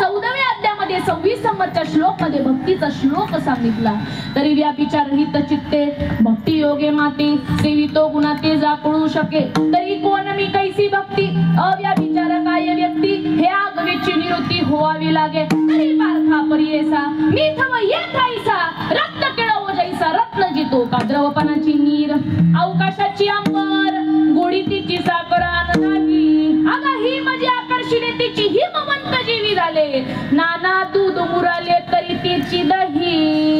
14व्या अध्यायामध्ये 26 नंबरच्या श्लोक मध्ये भक्तीचा श्लोक सांगितला. तरी व्यापिचार रहित चित्ते भक्ती योगे माते सेवितो गुणा ते जाकळू शके. तरी कोण मी कैसी भक्ती अव्यापिचार काय व्यक्ती हे आगवीची निवृत्ती होवावी लागे. तरी पारखा परियेसा मी थव ये कायसा रक्त केळव जैसा रत्न जितो काद्रवपणाची नीर अवकाशाची अंबर गोडी तिची साकरान झाली. अगा ही माझी आकर्षणे तिची हिमवंत जीवी झाले. नाना दूध मुराले तरी तिची दही.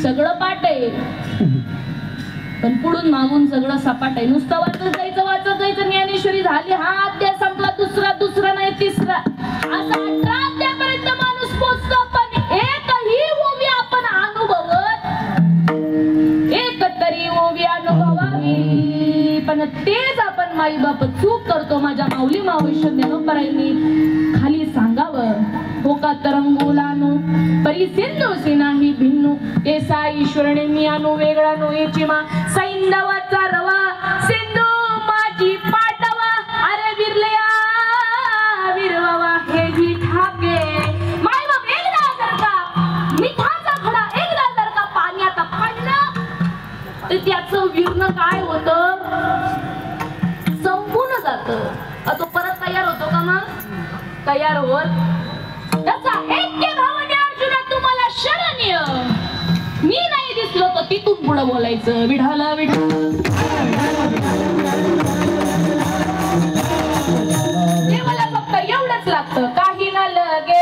सगळं पाठ आहे पण पुढून मागून सगळं सपाट आहे. नुसतं वाचत जायचं ज्ञानेश्वरी झाली हा अध्याय संपला. दुसरा नाही तिसरा असा 18 अध्यायापर्यंत माणूस पोचतो. पण एकही ओवी आपण अनुभवत एक तरी ओवी अनुभवावी. पण तेच आपण माई बाप चूक करतो. माझ्या माऊली मावैश्य ज्ञानोबरायांनी खाली सांगावं हो का तरंगुलानो परी सिंधूसी नाही भिन्नू ते सा ईश्वरने मी अनु वेगळा नोयची मा सैंदवाचा रवा सिंधू माझी पाटवा अरे विरलया विरवा हे जी ठाके. माय बाप एकदा जर का मिठाचा खडा एकदा जर का पाण्यात पडला तर त्याचं विरणं काय होतं? संपून जातं. तो परत तयार होतो का? मग तयार होत त्याचा ऐक्य भावने अर्जुना तुम्हाला शरण्य मी नाही दिसलो तर तिथून पुढे बोलायचं विठाल विठाल. देवाला फक्त एवढंच म्हणूनच लागतं काही न लगे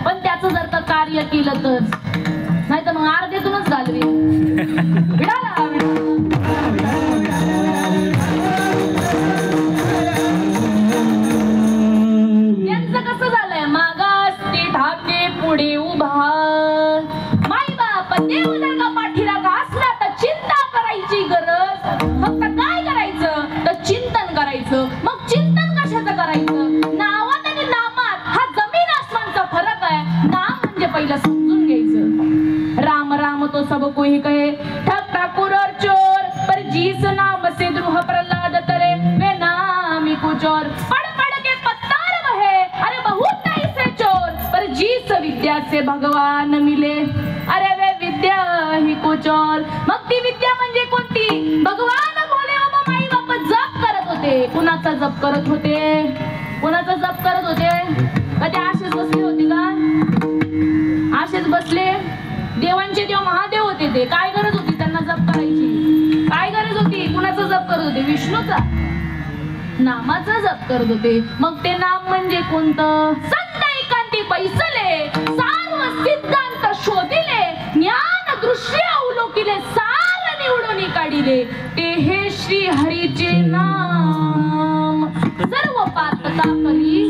पण त्याचं जर का कार्य केलं तर नाही तर मग अर्ध्यातूनच घालवी त्यांचं कसं झालंय मागास ते धाके पुढे उभा माई बाप देव जर का पाठीरागा असला तर चिंता करायची गरज फक्त काय करायचं तर चिंतन करायचं मग चिंतन कशाचं करायचं नावात आणि नामात हा जमीन आसमानचा फरक आहे नाम म्हणजे पहिलं समजून घ्यायचं राम राम तो सब कोई कहे ठग ठाकुर और चोर पर जिस नाम से द्रुह प्रहलाद तरे वे नामी कुछ और पढ़ पढ़ के पत्तार बहे अरे बहुत नहीं से चोर पर जिस विद्या से भगवान मिले अरे वे विद्या ही कुछ और मग ती विद्या म्हणजे कोणती भगवान बोले बाबा माई बाप जप करत होते कुणाचा जप करत होते कुणाचा जप करत होते कधी आशेच बसले होते का आशेच बसले देवांचे देव महादेव होते ते काय गरज होती त्यांना जप करायची काय गरज होती कुणाचा जप करत होते विष्णूचा नामाचा जप करत होते मग ते नाम म्हणजे कोणतं संत एकांती बैसले सार्व सिद्धांत शोधिले ज्ञान दृश्य अवलोकिले सार निवडून काढिले ते हे श्री हरीचे नाम सर्व पातता करी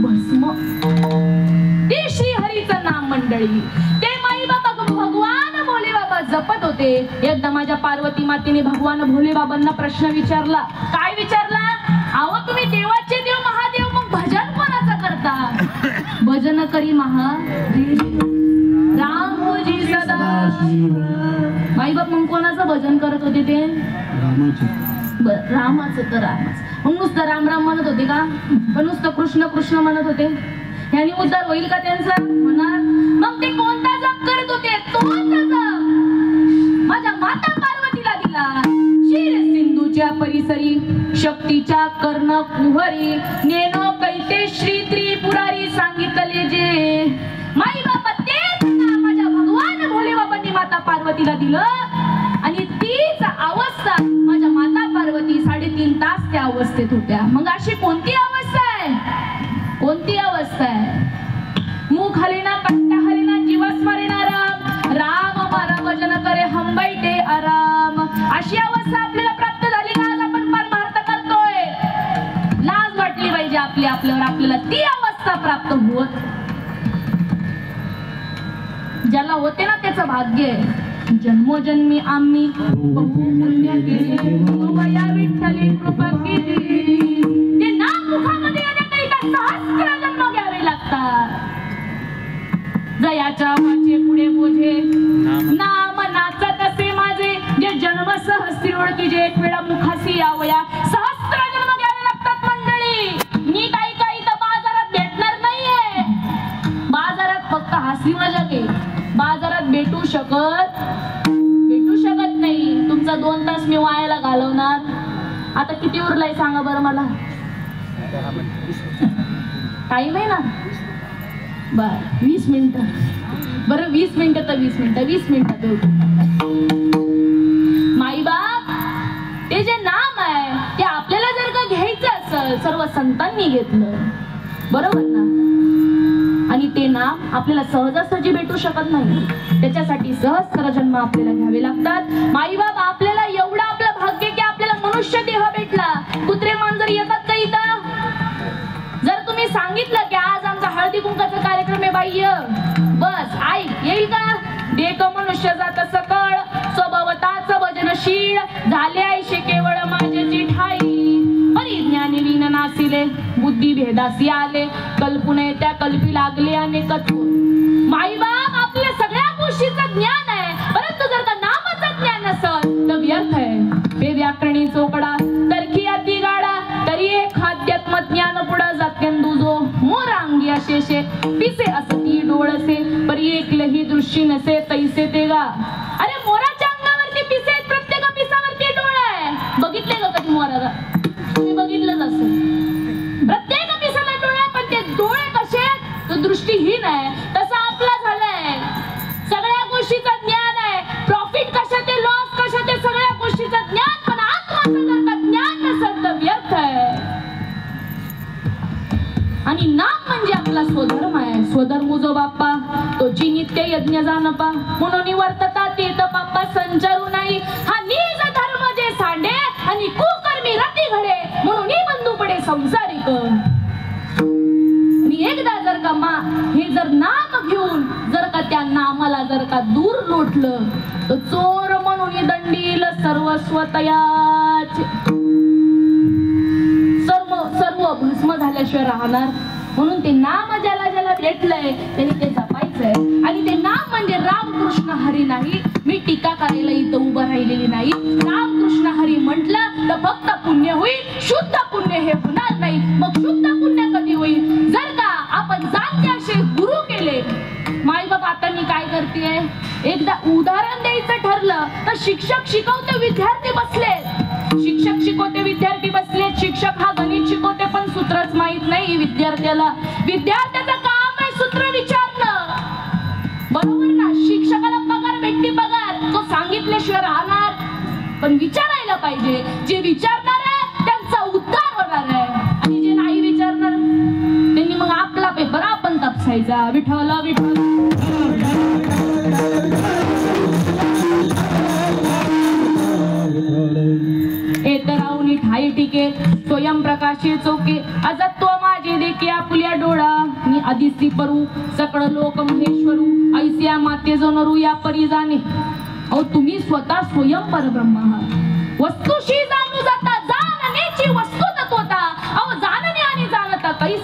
भस्म ते श्री हरीचं नाम मंडळी ते माई बाबा भगवान भोले बाबा जपत होते एकदा माझ्या पार्वती मातेने भगवान भोले बाबांना प्रश्न विचारला काय विचारला अहो तुम्ही देवाचे देव महादेव, मग भजन कोणाचं करता? भजन करी रामजी सदा. आई बाप मग कोणाचं भजन करत होते ते? रामाचं. तर रामाचं. मग नुसतं राम राम म्हणत होते का? पण नुसतं कृष्ण कृष्ण म्हणत होते? ह्यानी उद्धार होईल का त्यांचा? होणार. मग ते कोणता जप करत होते? तोच जप माझ्या माता पार्वतीला दिला. क्षीर सिंधूच्या परिसरी शक्तीच्या कर्ण कुहरी नेनो कैते श्री त्रिपुरारी सांगितले जे. माई बाबा तेच ना माझ्या भगवान भोले बाबांनी माता पार्वतीला दिलं. आणि तीच अवस्था माझ्या माता पार्वती 3.5 तास त्या अवस्थेत होत्या. मग अशी कोणती अवस्था आहे? कोणती अवस्था आहे? मुख हलेना कंठ हलेना जीवस मरेना राम राम मारा भजन करे हम बैठे आराम. अशी अवस्था आपल्याला प्राप्त झाली का? आज आपण परमार्थ करतोय. लाज वाटली पाहिजे आपल्यावर. आपल्याला ती अवस्था प्राप्त होत. ज्याला होते ना त्याचं भाग्य आहे. जन्मोजन्मी आम्ही पुण्य केले या विठ्ठली कृपा केली. ते नाम मुखामध्ये येण्याकरिता 1000 जन्म घ्यावे लागतात. जयाच्या वाचे पुढे बोझे नाम नाचत असे माझे जे जन्म सहस्री ओळखीचे एक वेळा मुखासी यावया. 1000 जन्म घ्यावे लागतात मंडळी. मी काही तर बाजारात भेटणार नाहीये. बाजारात फक्त हासी मजाक आहे. बाजारात भेटू शकत नाही. तुमचा 2 तास मी वायाला घालवणार. आता किती उरलाय सांगा बरं मला? टाइम आहे ना? बर 20 मिनिटं. बरं 20 मिनिटं तर 20 मिनिटं 20 मिनिटात. माई बाप ते जे नाम आहे ते आपल्याला जर का घ्यायचं असेल सर्व संतांनी घेतलं बरोबर ना. आणि ते नाम आपल्याला सहजासहजी भेटू शकत नाही. त्याच्यासाठी 1000 जन्म आपल्याला घ्यावे लागतात. माई बाप आपल्याला एवढं आपलं भाग्य की आपल्याला मनुष्य देह भेटला. कुत्रे मांजर येतात का इथं? जर तुम्ही सांगितलं की आज आमचा हळदी कुंकाचा कार्यक्रम आहे बाई बस आई येईल का? देख मनुष्य जात सकळ स्वभावताच भजनशील झाले आईशे केवळ माझ्याची ठाई. परिज्ञानी लीन नासिले बुद्धी भेदासी आले कल्पने त्या कल्पी लागले अनेक. माई बाप आपल्या सगळ्या गोष्टीचं ज्ञान आहे. परंतु जर का नामाचं ज्ञान नसेल तर व्यर्थ आहे. हे व्याकरणी चोकडा तरखी अति गाडा तरी एक खाद्यात्म ज्ञान पुढा जात्यंदुजो मोरांगी अशेषे पिसे असती डोळसे परी एकलही दृष्टी नसे तैसे ते गा. अरे मोराच्या अंगावरती पिसे आहेत. प्रत्येक पिसावरती डोळे आहे. बघितले का कधी मोराला? तुम्ही बघितलंच असेल. प्रत्येक पिसाला डोळे पण ते डोळे कसे आहेत? तो दृष्टीहीन आहे. तसं आपला झालंय. सगळ्या गोष्टीचं ज्ञान आहे. प्रॉफिट कशात आहे लॉस कशात आहे सगळ्या गोष्टीचं ज्ञान. पण आत्माचं जर का ज्ञान नसेल तर व्यर्थ आहे. आणि नाम म्हणजे आपला स्वधर्म आहे. स्वधर्म जो बाप्पा तोची नित्य यज्ञ जानपा म्हणून वर्तता तेत बाप्पा संचारू नाही. हा नीज धर्म जे सांडे आणि कुकर्मी रती घडे म्हणून बंधू पडे संसारिक. आणि एकदा जर का हे जर नाम घेऊन जर का त्या नामाला जर का दूर लोटलं तर चोर म्हणून दंडील सर्वस्व तयाच. सर्व भस्म झाल्याशिवाय राहणार. म्हणून ते नाम ज्याला ज्याला भेटलंय त्यांनी ते जपायचंय. आणि ते नाम म्हणजे रामकृष्ण हरी नाही. मी टीका करायला इथं उभं राहिलेली नाही. रामकृष्ण हरी म्हटलं तर फक्त पुण्य होईल. शुद्ध पुण्य हे होणार नाही. मग शुद्ध पुण्य कधी होईल? जर का आपण जाणते असे गुरु केले. माई बाप आता मी काय करते? एकदा उदाहरण द्यायचं ठरलं तर शिक्षक शिकवते विद्यार्थी बसले. शिक्षक शिकवते विद्यार्थी बसले. शिक्षक हा गणित शिकवते पण सूत्रच माहित नाही विद्यार्थ्याला. विद्यार्थ्याचं काम आहे सूत्र विचारणं बरोबर ना. शिक्षकाला पगार भेटते पगार तो सांगितल्याशिवाय राहणार. पण विचारायला पाहिजे. जे विचारणार आहे त्यांचा उद्धार होणार आहे. आणि जे नाही विचारणार त्यांनी मग आपला पेपर आपण तपासायचा. विठ्ठल विठ्ठल एतरावनी ठाई टिके स्वयं प्रकाशी चोके अजत्व माझे देखे आपुल्या डोळा. मी आदिसी परू सकळ लोक महेश्वरू ऐसिया माते जो नरू या परी जाणे. अहो तुम्ही स्वतः स्वयं परब्रह्म आहात. वस्तुशी जाणू जाता जाणण्याची वस्तू तत्वता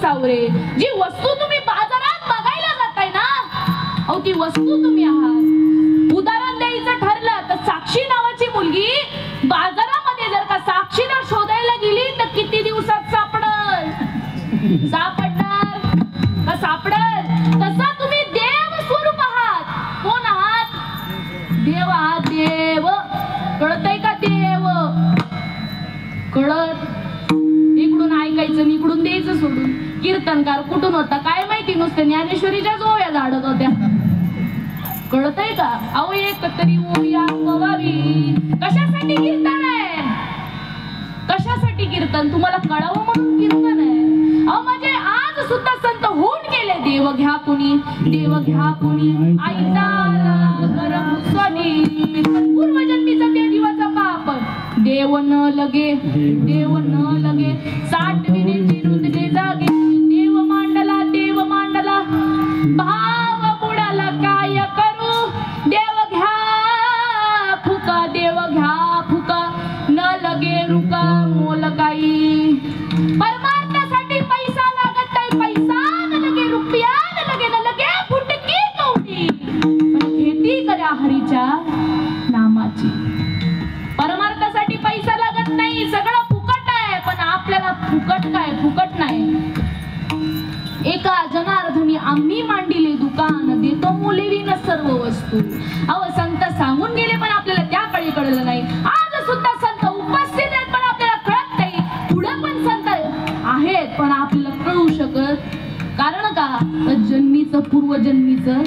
सावरे. जी वस्तू तुम्ही बाजारात बघायला जाताय ना, अहो ती वस्तू तुम्ही आहात. उदाहरण द्यायचं ठरलं तर साक्षी नावाची मुलगी बाजारामध्ये जर का साक्षीदार शोधायला गेली तर किती दिवसात सापडणार का सापडल? तसा तुम्ही देव स्वरूप आहात. कोण आहात? देव आहात. देव कळतय का? देव कळत. इकडून ऐकायचं आणि इकडून द्यायचं सोडून. कीर्तनकार कुठून होता काय माहिती, नुसते ज्ञानेश्वरीच्या जोव्या झाडत होत्या. कळतय का? अहो एक तरी ओया गवावी. कशासाठी कीर्तन आहे? कशासाठी कीर्तन? तुम्हाला कळावं म्हणून कीर्तन आहे. अहो म्हणजे आज सुद्धा संत होऊन गेले. देव घ्या कुणी, देव घ्या कुणी, आईचा गरम स्वनी. पूर्वजन्मीचा ते दिवाचा पाप देव न लगे, देव न लगे. 60 विनेची रुंदले जागे. देव मांडला, देव मांडला. भाव बुडाला काय करू? देव घ्या फुका, देव घ्या फुका. न लगे रुका मोल काही. परमार्थासाठी पैसा लागत नाही. पैसा न लगे रुपया, न लगे फुटकी कवडी. पण खेती करा हरीच्या नामाची. परमार्थासाठी पैसा लागत नाही. सगळं फुकट आहे. पण आपल्याला फुकट काय? फुकट नाही. एका जनार्दनी आम्ही मांडिले दुकान, देतो मुलीवीन सर्व वस्तू. अहो संत सांगून गेले पण आपल्याला त्या काळी कळलं नाही. आज सुद्धा संत उपस्थित आहेत पण आपल्याला कळत नाही. पुढे पण संत आहेत पण आपल्याला कळू शकत. कारण का? तर जन्मीचं पूर्वजन्मीचं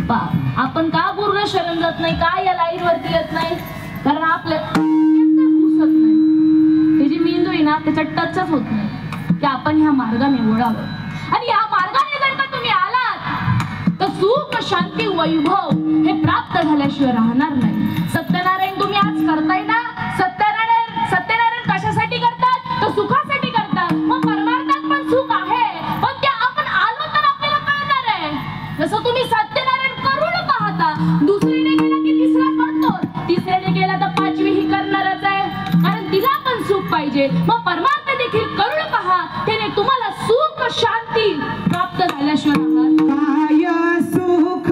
पाप. आपण का पूर्ण शरण जात नाही? का या लाईन वरती येत नाही? कारण आपल्या घुसत नाही. त्याची मेंदू आहे ना त्याच्यात टचच होत नाही की आपण ह्या मार्गाने वळावं. आणि या मार्गाने जर का तुम्ही आलात तर सुख शांती वैभव हे प्राप्त झाल्याशिवाय राहणार नाही. सत्यनारायण तुम्ही आज करताय ना, सत्यनारायण कशासाठी करतात? तर सुखासाठी करतात. मग परमार्थात पण सुख आहे पण ते आपण आलो तर आपल्याला कळणार आहे. जसं तुम्ही सत्यनारायण करून पाहता, दुसरीने गेला की तिसरा करतो, तिसऱ्याने गेला तर पाचवी ही करणारच आहे. कारण तिला पण सुख पाहिजे. मग परमार्थ देखील करून पहा, त्याने तुम्हाला सुख शांती प्राप्त झाल्याशिवाय काय सुख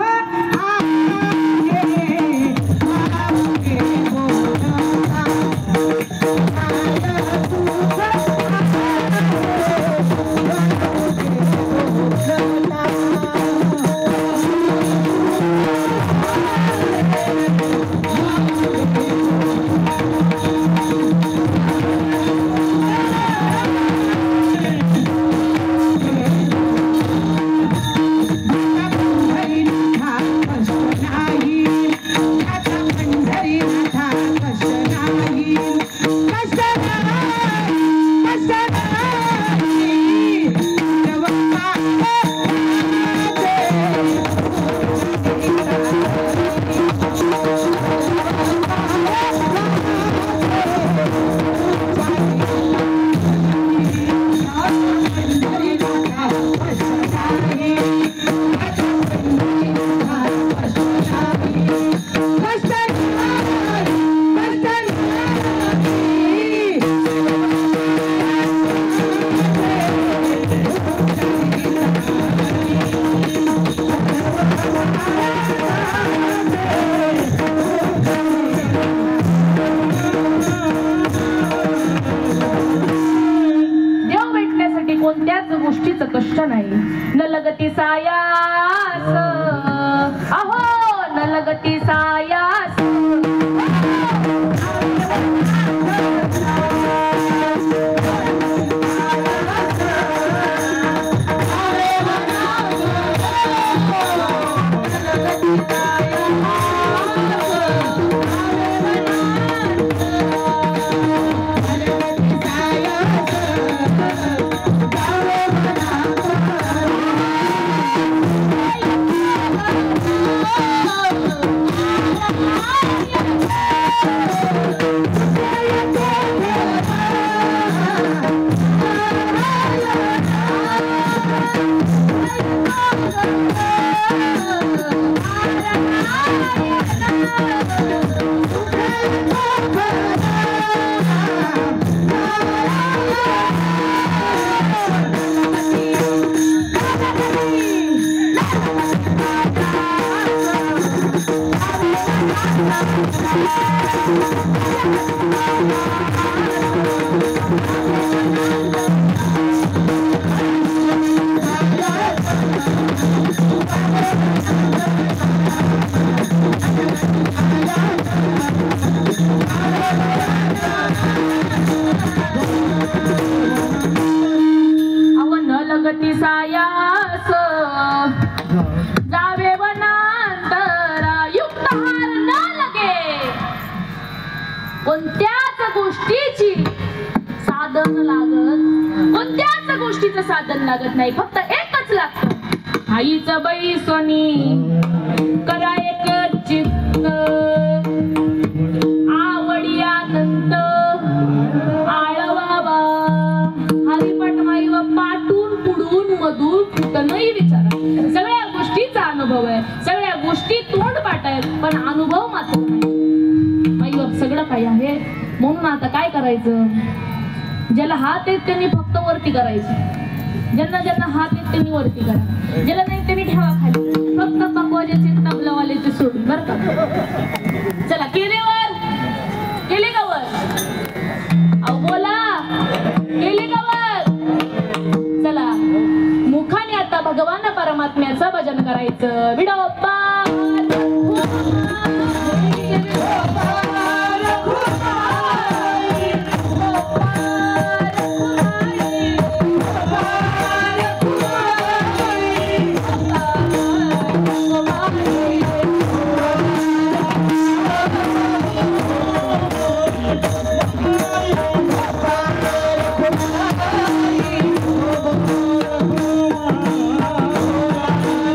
कोणत्याच गोष्टीचं कष्ट नाही. न लगती सायास, अहो न लगती सायास. अवन लगती सायास जावे वनांतरा युक्त हार न लगे कोणत्याच गोष्टीची साधन लागत कोणत्याच गोष्टीचं साधन लागत नाही फक्त एकच लागतं आईचं बैसोनी करा एक चित्त आवडी आनंद आळवावा हरिपट माई व पाटून पुढून मधून कुठनही विचारा सगळ्या गोष्टीचा अनुभव आहे सगळ्या गोष्टी तोंड पाठ आहेत पण अनुभव मात्र नाही माई बाप सगळं काही आहे म्हणून आता काय करायचं ज्याला हात आहेत त्यांनी फक्त वरती करायचं ज्यांना ज्यांना हात आहेत त्यांनी वरती करा ज्याला नाही त्यांनी ठेवा खाली फक्त पकवाजाचे तबलावाल्याचे सोडून बरं का चला केले का वर अहो बोला केले का वर चला मुखाने आता भगवान परमात्म्याचं भजन करायचं विडोबा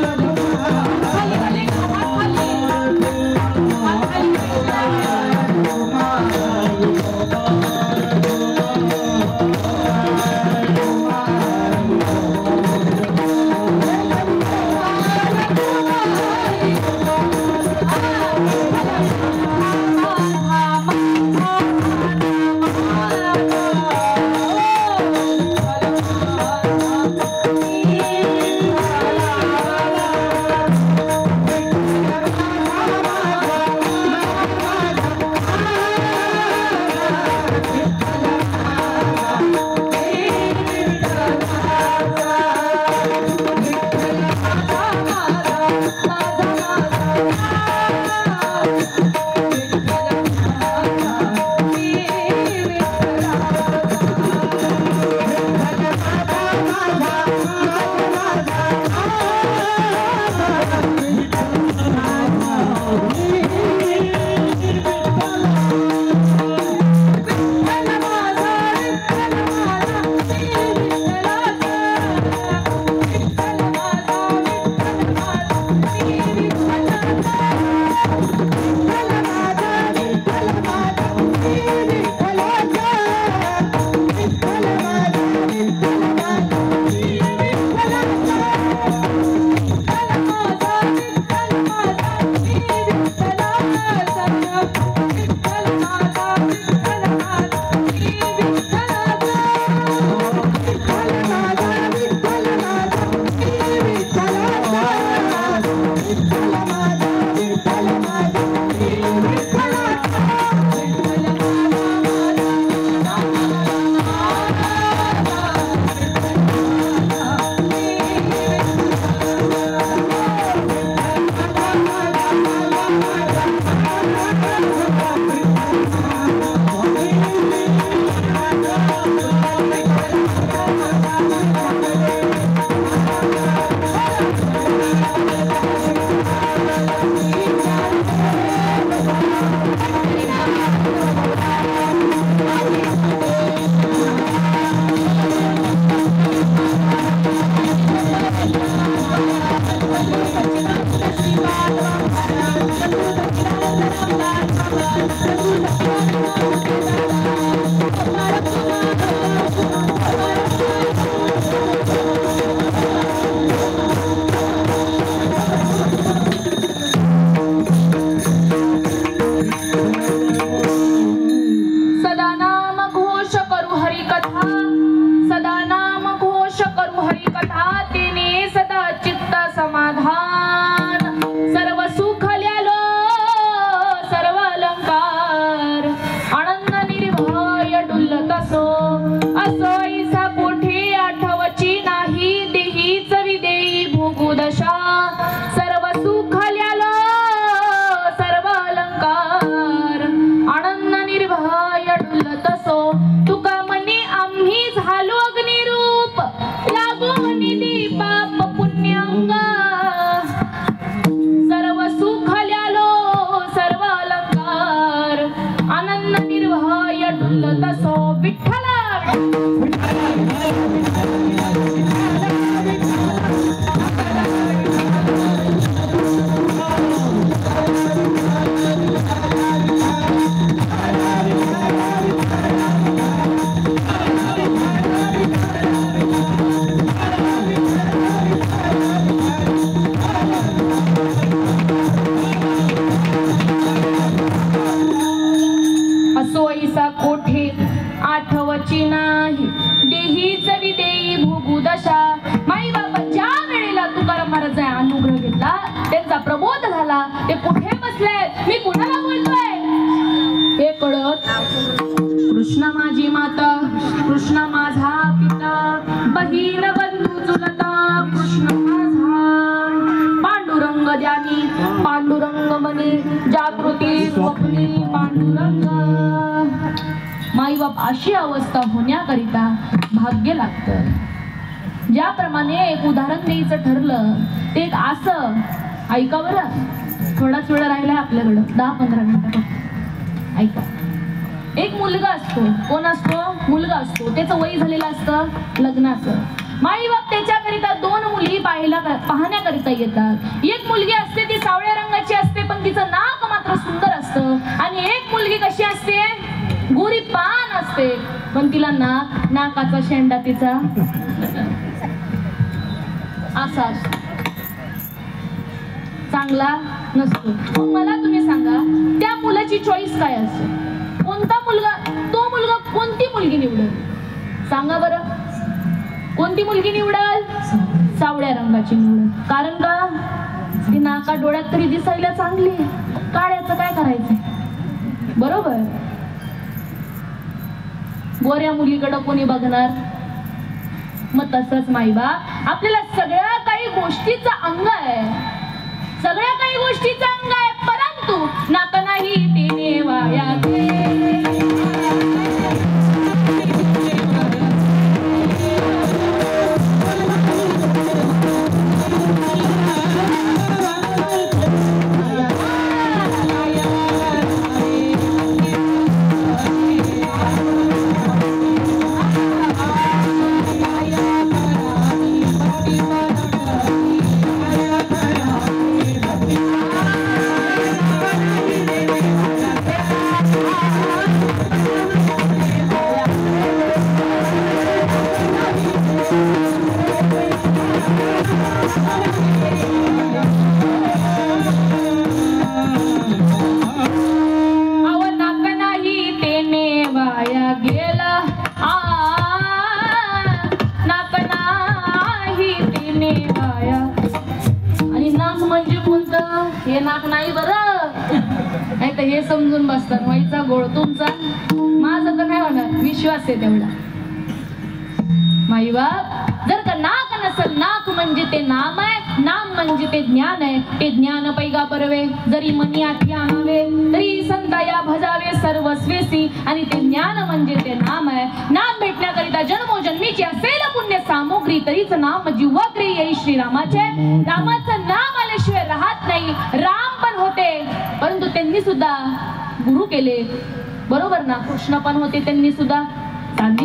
खाली खाली देवाची नाही देहीच विदेई भूगुदशा. माई बाप ज्या वेळेला तुकाराम महाराजांचा अनुग्रह घेतला, त्यांचा प्रबोध झाला, ते कुठे बसले, मी कुणाला बोलतोय हे कळत. कृष्ण माझी माता, कृष्ण माझा पिता, बहीण बंधू चुलता, कृष्ण माझा पांडुरंग द्यानी, पांडुरंग मनी, जागृती स्वप्नी पांडुरंग. माईबाप अशी अवस्था होण्याकरिता भाग्य लागतं. ज्याप्रमाणे एक उदाहरण द्यायचं ठरलं ते एक असं, ऐका बरं, थोडाच वेळ राहिलाय आपल्याकडं, 10-15 मिनिटं ऐका. एक मुलगा असतो, कोण असतो, मुलगा असतो, त्याचं वय झालेलं असतं लग्नाचं. माईबाप त्याच्याकरिता 2 मुली पाहण्याकरिता येतात. एक मुलगी असते ती सावळ्या रंगाची असते, पण तिचं नाक मात्र सुंदर असतं. आणि एक मुलगी कशी असते, गोरी पान असते, पण तिला नाकाचा शेंडा तिचा असा असतो, चांगला नसतो. मग मला तुम्ही सांगा, त्या मुलाची चॉईस काय असते, कोणता मुलगा, तो मुलगा कोणती मुलगी निवडेल सांगा बरं. कोणती मुलगी निवडल, सावळ्या रंगाची निवडल. कारण का, ती नाका डोळ्यात तरी दिसायला चांगली, काळ्याचं काय करायचं, बरोबर. गोऱ्या मुलीकडं कोणी बघणार. मग तसंच माईबाप आपल्याला सगळ्या काही गोष्टीचा अंग आहे, सगळ्या काही गोष्टीचा अंग आहे, परंतु नाक नाही तिने वाया गेले. हे नाक नाही बरं, नाही तर हे समजून बसतात व्हायचा गोळ तुमचा, माझं तर नाही होणार, विश्वास आहे तेवढा. माईबाप जर का नाक नसल, नाक म्हणजे ते नाम आहे, नाम म्हणजे ते ज्ञान आहे, ते ज्ञान पैगा परवे, जरी मनी आठी आणावे तरी संता या भजावे सर्वस्वेसी. आणि ते ज्ञान म्हणजे ते नाम आहे. नाम भेटण्याकरिता जन्मोजन्मीची असेल पुण्य सामुग्री, तरीच नाम जीवाग्री येई श्रीरामाचे. रामाचं नाम आल्याशिवाय राहत नाही. राम पण होते, परंतु त्यांनी सुद्धा गुरु केले, बरोबर ना. कृष्ण पण होते, त्यांनी सुद्धा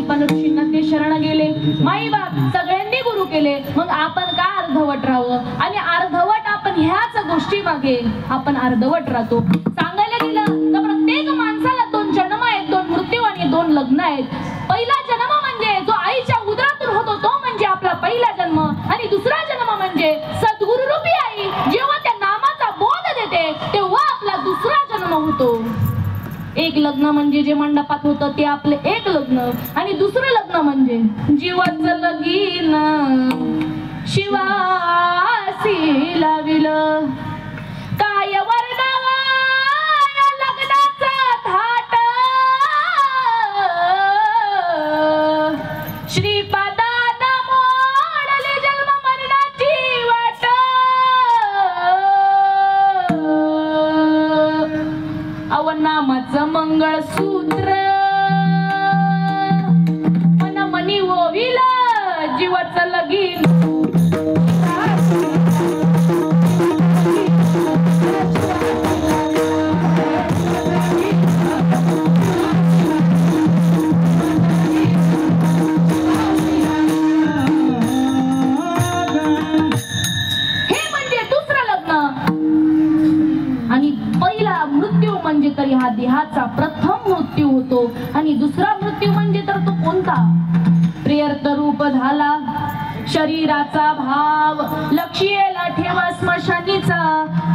पण ऋषींना ते शरण गेले. माईबाप सगळ्यांनी गुरु केले. मग आपण का अर्धवट राहावं, आणि अर्धवट आपण ह्याच गोष्टी मागे आपण अर्धवट राहतो. सांगायला गेलं तर प्रत्येक माणसाला 2 जन्म आहेत, 2 मृत्यू आणि 2 लग्न आहेत. पहिला जन्म म्हणजे जो आईच्या उदरातून होतो तो म्हणजे आपला पहिला जन्म, आणि दुसरा जन्म म्हणजे सद्गुरु रूपी आई जेव्हा त्या नामाचा बोध देते तेव्हा आपला दुसरा जन्म होतो. एक लग्न म्हणजे जे मंडपात होतं ते आपले एक लग्न, आणि दुसरं लग्न म्हणजे जीवाचं लगीन शिवासी लाविलं. काय वर्णवा लग्नाचा थाट, श्रीपादान मोडली जन्म मरणाची वाट. अवनामाचं मंगळसूत्र मन मनी ओविल जीवाचं लगीन. म्हणजे तरी हा देहाचा प्रथम मृत्यू होतो, आणि दुसरा मृत्यू म्हणजे तर तो कोणता, प्रियर्थ रूप झाला शरीराचा भाव लक्षियेला ठेवा स्मशानीचा,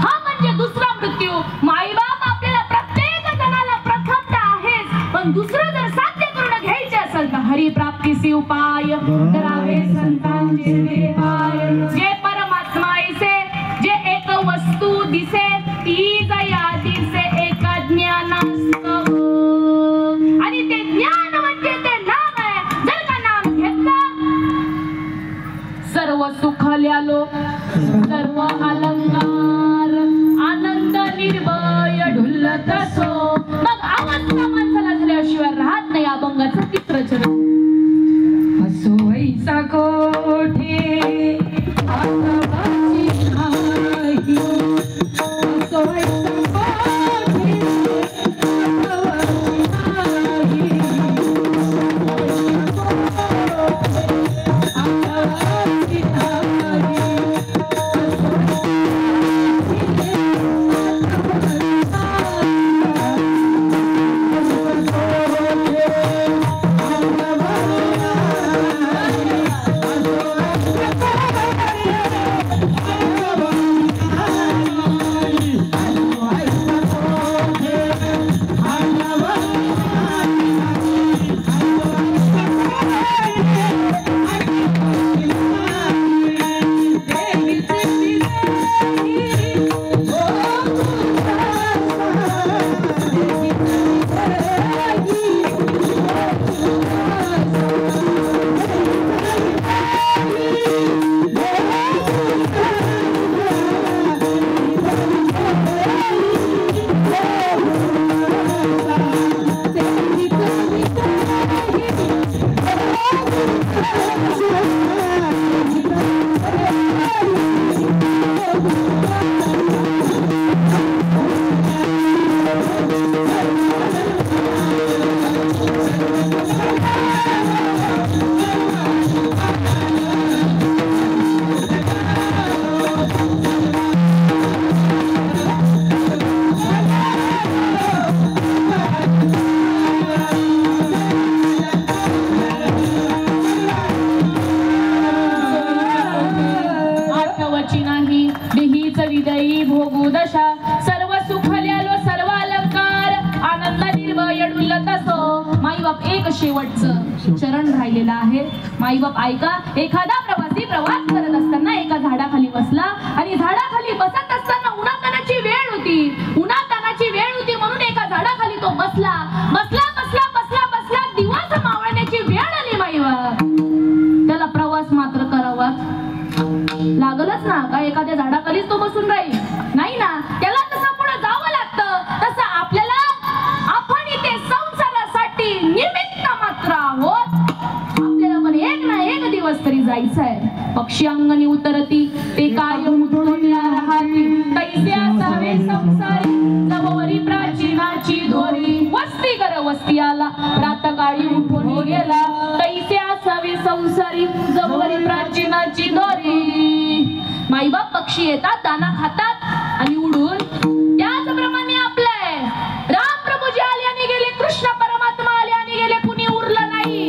हा म्हणजे दुसरा मृत्यू. माईबाप आपल्याला प्रत्येक जणाला प्रथम तर आहेच, पण दुसरं जर साध्य करून घ्यायचे असेल तर हरिप्राप्तीसी उपाय करावे संतांचे ते पाय. जे परमात्मा ऐसे जे एक वस्तू दिसे ती जया दिसे एक ज्ञानास्तव. आणि ते ज्ञान म्हणजे ते नाम आहे. जर का नाम घेतलं सर्व सुख ल्यालो सर्व अलंकार आनंद निर्भय ढुलत असो. मग अवस्था माणसाला झाल्याशिवाय राहत नाही. अभंगाचं तिसरं चरण. असो ऐसा कोठे आसवाची नाही. असो ऐसा कोठे आसवाची शेवटचं चरण राहिलेलं आहे. माईबाप ऐका. एखादा प्रवासी प्रवास करत असताना एका झाडाखाली बसला आणि झाडाखाली बसत असताना उन्हातानाची वेळ होती. उन्हातानाची वेळ होती म्हणून एका झाडाखाली तो बसला. बसला बसला बसला बसला दिवस मावळण्याची वेळ आली. माईबाप त्याला प्रवास मात्र करावा लागलच ना. का एखाद्या झाडाखालीच तो बसून राहील नाही ना. त्याला तसं पुढे जावं लागतं. तसं आपल्याला आपण इथे संसारासाठी निमित्त मात्र आहोत. आपल्याला पण एक ना एक दिवस तरी जायचं आहे. पक्षी अंगणी उतरती ते कायम उतरल्या राहती. तैसे असावे संसारी जववरी प्राचीनाची दोरी. वस्ती कर वस्ती आला प्रातकाळी उठून गेला. तैसे असावे संसारी जववरी प्राचीनाची दोरी. माईबाप पक्षी येतात दाना खातात आणि उडून. त्याचप्रमाणे आपलं आहे. राम प्रभूजी आले आणि गेले. कृष्ण परमात्मा आले आणि गेले. कुणी उरलं नाही.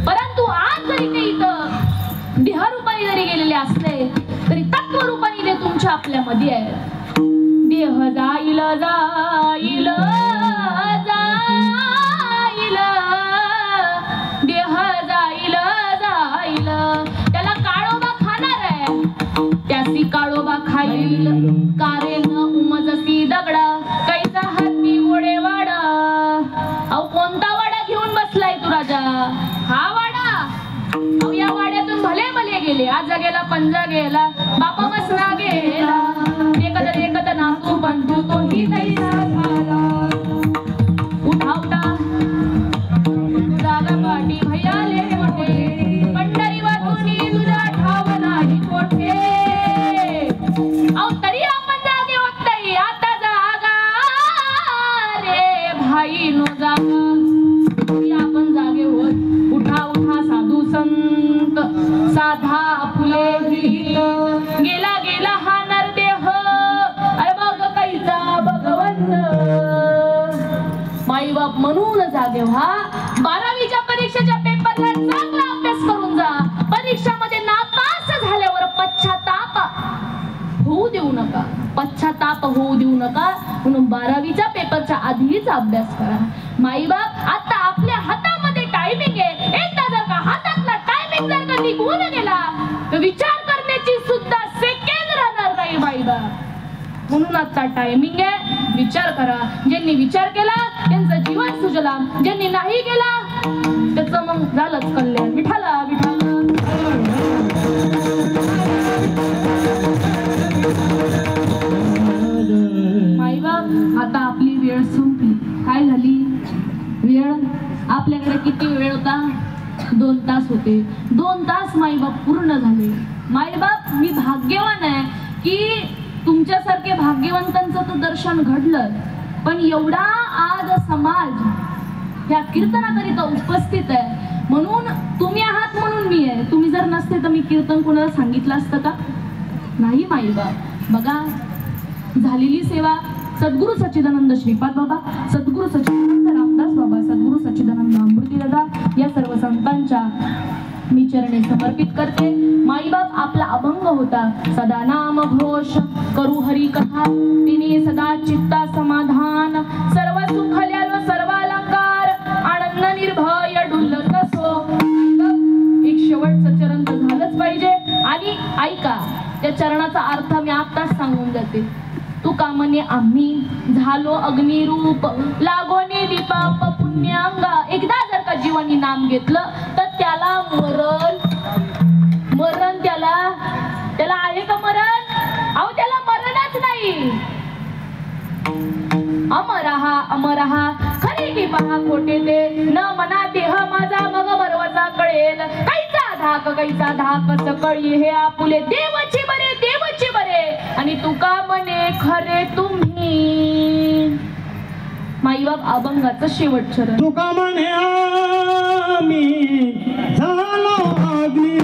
परंतु आज जरी ते इथं देहरूपाने जरी गेलेले असले तरी तत्वरूपाने ते तुमच्या आपल्यामध्ये आहे. देह जाईल जाईल जाईल देह जाईल जाईल. त्याला काळोबा खाणार आहे. त्यासी काळोबा खाईल कारेन उमजसी दगडा. कैसा हाती घोडे वाडा. अहो कोणता वाडा घेऊन बसलाय तू राजा. हा वाडा. अहो या वाड्यातून भले भले गेले. आज गेला पंजा गेला बापा मसना गेला. एकदा एकदा नातू बंधू तोही तैसा झाला. उठा उठा जागा पाठी भैयाले मोठे. पंढरी वाचूनी तुझा ठाव नाही कोठे. अहो तरी आपण जागे होत नाही. आता जागा रे भाई नो जागा. आपण जागे होत. उठा उठा साधू संत साधा फुले गेला गेला हा नरदेह. अरे बघ कैसा भगवंत. माईबाप म्हणून जागे व्हा. 12वीच्या परीक्षेच्या पेपरला चांगला अभ्यास करून जा. परीक्षामध्ये नापास झाल्यावर पश्चाताप होऊ देऊ नका. पश्चाताप होऊ देऊ नका म्हणून 12वीच्या पेपरच्या आधीच अभ्यास करा. माईबाप आता आपल्या हातामध्ये टायमिंग आहे. एकदा जर का हातातला टायमिंग जर का निघून गेला तर विचार करण्याची सुद्धा सेकंद राहणार नाही बाईबा. म्हणून आता टायमिंग आहे, विचार करा. ज्यांनी विचार केला त्यांचं जीवन सुजला, ज्यांनी नाही केला त्याचं मग झालंच कल्याण. विठाला विठाला. माईबाप आता आपली वेळ संपली. काय झाली वेळ? आपल्याकडे किती वेळ होता? 2 तास होते. 2 तास माईबाप पूर्ण झाले. माईबाप मी भाग्यवान आहे की तुमच्यासारखे भाग्यवंतांचं तर दर्शन घडलं, पण एवढा आज समाज ह्या कीर्तनाकरिता उपस्थित आहे. म्हणून तुम्ही आहात म्हणून मी आहे. तुम्ही जर नसते तर मी कीर्तन कोणाला सांगितलं असतं का? नाही माईबाप. बघा झालेली सेवा सद्गुरु सच्चिदानंद श्रीपाद बाबा, सद्गुरु सच्चिदानंद रामदास बाबा, सद्गुरु सच्चिदानंद अमृती दादा या सर्व संतांच्या मी चरणी समर्पित करते. माईबाप आपला अभंग होता, सदा नाम घोष करू हरी कथा, तिने सदा चित्ता समाधान, सर्व सुख ल्यालो सर्व अलंकार, आनंद निर्भय डुलत सो. एक शेवटचं चरण तर झालंच पाहिजे. आणि ऐका, त्या चरणाचा अर्थ मी आत्ताच सांगून जाते. तू कामने आम्ही झालो अग्निरूप, लागोने दीपाप पुण्यांगा. एकदा जर का जीवानी नाम घेतलं तर त्याला मरण त्याला आहे का मरण? अहो त्याला मरणच नाही. अमरहा खरे की पहा खोटे ते, न मना देह माझा मग मरवचा कळेल. कैचा धाक सकळी हे आपुले, देवची बरे आणि तुका म्हणे खरे तुम्ही. माईबाप अभंगाचं शेवट चरण. तुका म्हणे आम्ही झालो अग्नी,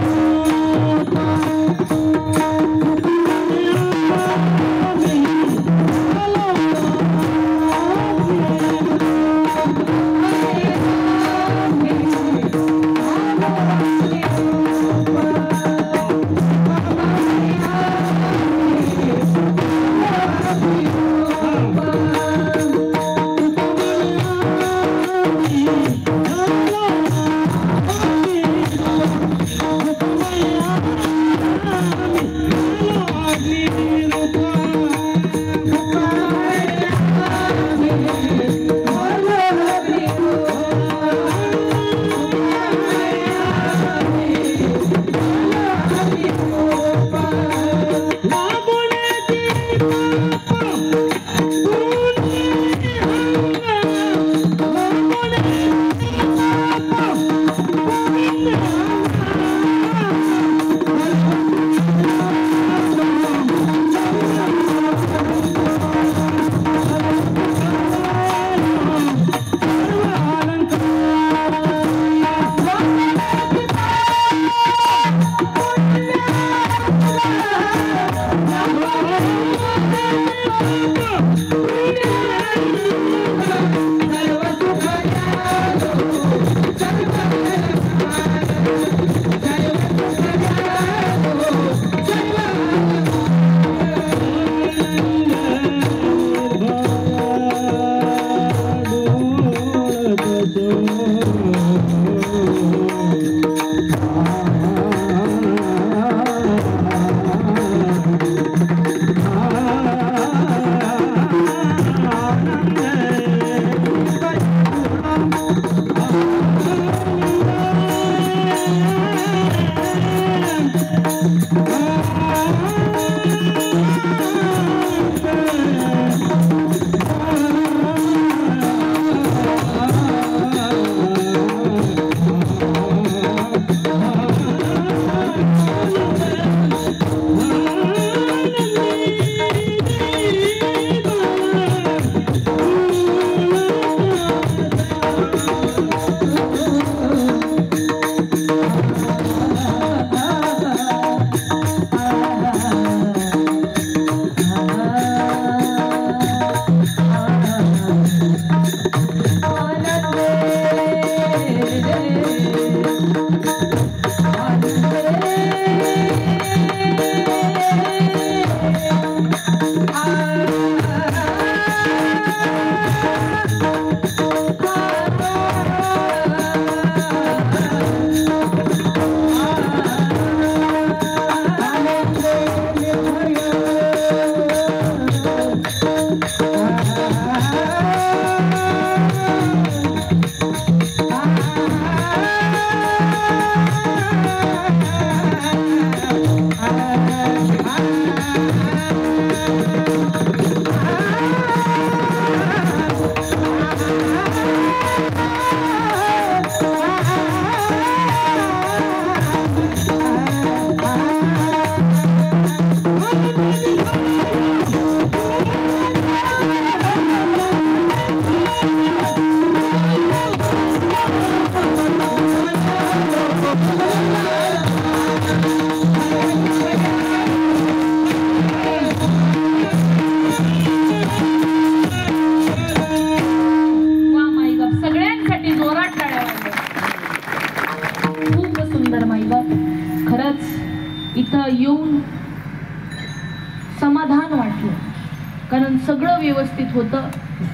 व्यवस्थित होतं.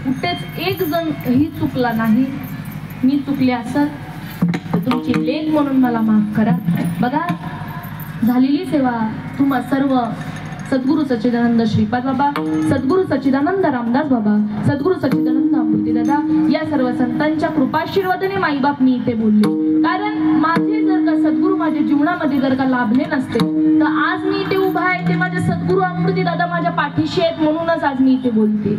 कुठेच एक जण ही चुकला नाही. मी चुकले असेल तर तुमची लेख म्हणून मला माफ करा. बघा, झालेली सेवा तुम्हा सर्व सद्गुरू सच्चिदानंद श्रीपाद बाबा, सद्गुरू सच्चिदानंद रामदास बाबा, सद्गुरू सच्चिदानंद अमृती दादा या सर्व संतांच्या कृपाशीर्वादाने माईबाप मी इथे बोलले. कारण माझे जर का सद्गुरू माझ्या जीवनामध्ये जर का लाभले नसते तर आज मी इथे उभा आहे ते माझे सद्गुरू अमृती दादा माझ्या पाठीशी आहेत म्हणूनच आज मी इथे बोलते.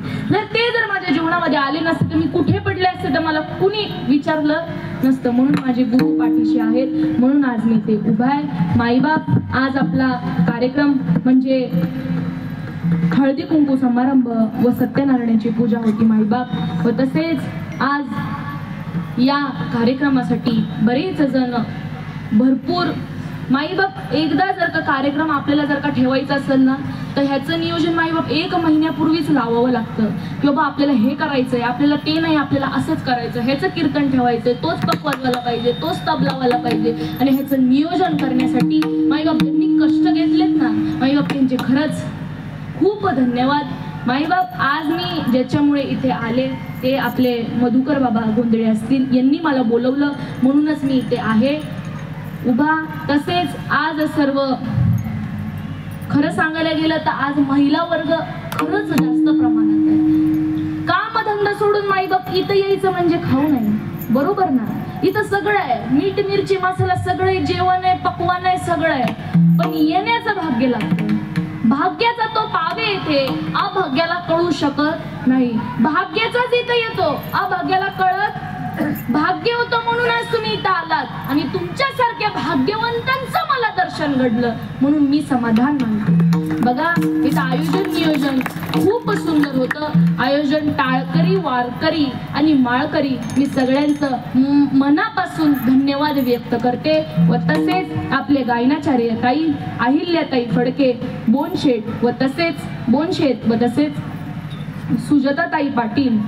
जर माझ्या जीवनामध्ये आले नसते तर मी कुठे पडले असते तर मला कुणी विचारलं नसतं. म्हणून माझे गुरु पाठीशी आहेत म्हणून आज मी इथे उभा आहे. माईबाप, आज आपला कार्यक्रम म्हणजे हळदी कुंकू समारंभ व सत्यनारायणाची पूजा होती माईबाप. व तसेच आज या कार्यक्रमासाठी बरेच जण भरपूर माईबाप एकदा जर का कार्यक्रम आपल्याला जर का ठेवायचा असेल ना तर ह्याचं नियोजन माईबाप 1 महिन्यापूर्वीच लावावं लागतं की बाबा आपल्याला हे करायचंय, आपल्याला ते नाही, आपल्याला असंच करायचं, ह्याचं कीर्तन ठेवायचंय, तोच पक वाजवायला पाहिजे, तोच तबला वाजवायला पाहिजे. आणि ह्याचं नियोजन करण्यासाठी माईबाप ज्यांनी कष्ट घेतलेत ना माईबाप त्यांचे खरंच खूप धन्यवाद. माईबाप, आज मी ज्याच्यामुळे इथे आले ते आपले मधुकर बाबा गोंधळे असतील. यांनी मला बोलवलं म्हणूनच मी इथे आहे उभा. तसेच आज सर्व खरं सांगायला गेलं तर आज महिला वर्ग खरंच जास्त प्रमाणात आहे. कामधंदा सोडून माईबाप इथं यायचं म्हणजे खाऊ नाही, बरोबर ना? इथं सगळं आहे, मीठ मिरची मसाला सगळं आहे, जेवण आहे, पक्वान आहे, सगळं आहे. पण येण्याचं भाग्य लागतं. भाग्याचा तो पावे येथे अभाग्याला कळू शकत नाही. भाग्याचाच इथं येतो, अभाग्याला कळत. भाग्य होतं म्हणूनच तुम्ही इथं आलात आणि तुमच्यासारख्या भाग्यवंतांचं मला दर्शन घडलं म्हणून मी समाधान मानते. बघा, इथं आयोजन नियोजन खूप सुंदर होतं. आयोजन टाळकरी, वारकरी आणि माळकरी मी सगळ्यांचं मनापासून धन्यवाद व्यक्त करते. व तसेच आपले गायनाचार्य ताई अहिल्याताई फडके बोनशेठ व तसेच सुजाताताई पाटील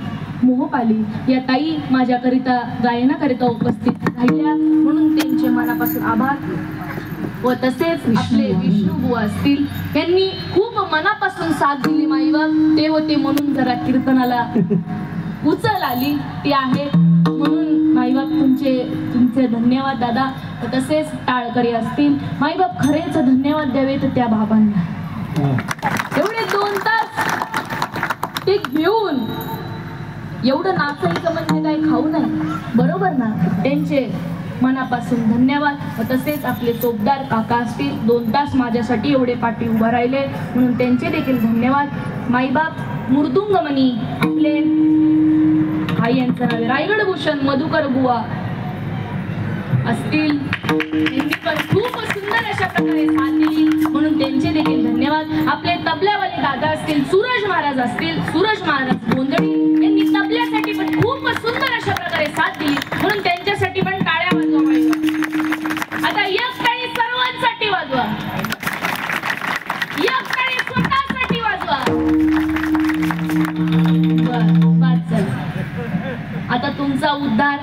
मोहपाली या ताई माझ्याकरिता गायनाकरिता उपस्थित राहिल्या म्हणून त्यांचे मनापासून आभार. व तसेच आपले विष्णुबुवा असतील, यांनी खूप मनापासून साथ दिली माईबाप. ते होते म्हणून जरा कीर्तनाला उचल आली ती आहे म्हणून माईबाप तुमचे धन्यवाद दादा. व तसेच टाळकरी असतील, माईबाप खरेच धन्यवाद द्यावे तर त्या बाबांना. एवढे 2 तास ते घेऊन एवढं नाचायचं म्हणजे काय खाऊ नाही, बरोबर ना? त्यांचे मनापासून धन्यवाद. व तसेच आपले चोपदार काका असतील, 2 तास माझ्यासाठी एवढे पाठी उभं राहिले म्हणून त्यांचे देखील धन्यवाद. माईबाप मृदुंगमणी आपले आई यांचं नाव रायगड भूषण मधुकर बुवा असतील, त्यांनी पण खूप सुंदर अशा प्रकारे साथ दिली म्हणून त्यांचे देखील धन्यवाद. आपले तबल्यावाले दादा असतील, सूरज महाराज गोंधळी, यांनी तबल्यासाठी पण खूप सुंदर अशा प्रकारे साथ दिली म्हणून त्यांच्यासाठी पण टाळ्या वाजवा माईबाप. आता एक टाळी सर्वांसाठी वाजवा, एक टाळी स्वतःसाठी वाजवा. बस चला, आता तुमचा उद्धार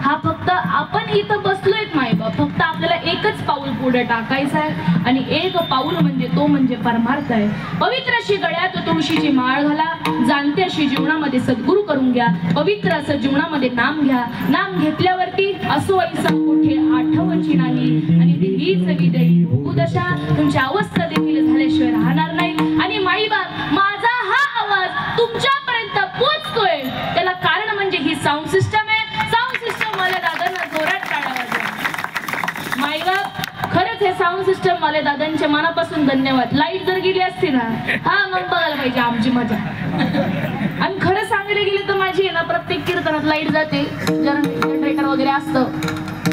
हा फक्त आपण इथं बसलोय माईबाप, फक्त आपल्याला एकच पाऊल पुढे टाकायचं आहे आणि एक पाऊल म्हणजे तो म्हणजे परमार्थ आहे. पवित्र अशी गळ्यात तुळशीची माळ घाला, जाणते अशी जीवनामध्ये सद्गुरू करून घ्या, पवित्र असं जीवनामध्ये नाम घ्या. नाम घेतल्यावरती असो ऐसा कुठे आठवची नाही आणि ती हीच विदयी भूदशा तुमची अवस्था देखील झाल्याशिवाय राहणार नाही. आणि माईबाप, माझा हा आवाज तुमच्यापर्यंत पोहोचतोय त्याला कारण म्हणजे ही साऊंड सिस्टम आहे. मला दादांना जोरात टाळ्या वाजवा. माईबाप, खरंच हे साऊंड सिस्टम मला दादांच्या मनापासून धन्यवाद. लाईट जर गेली असती ना मग बघायला पाहिजे आमची मजा. आणि खरं सांगायला गेले तर माझी आहे ना प्रत्येक कीर्तनात लाईट जाते, जनरेटर वगैरे असतं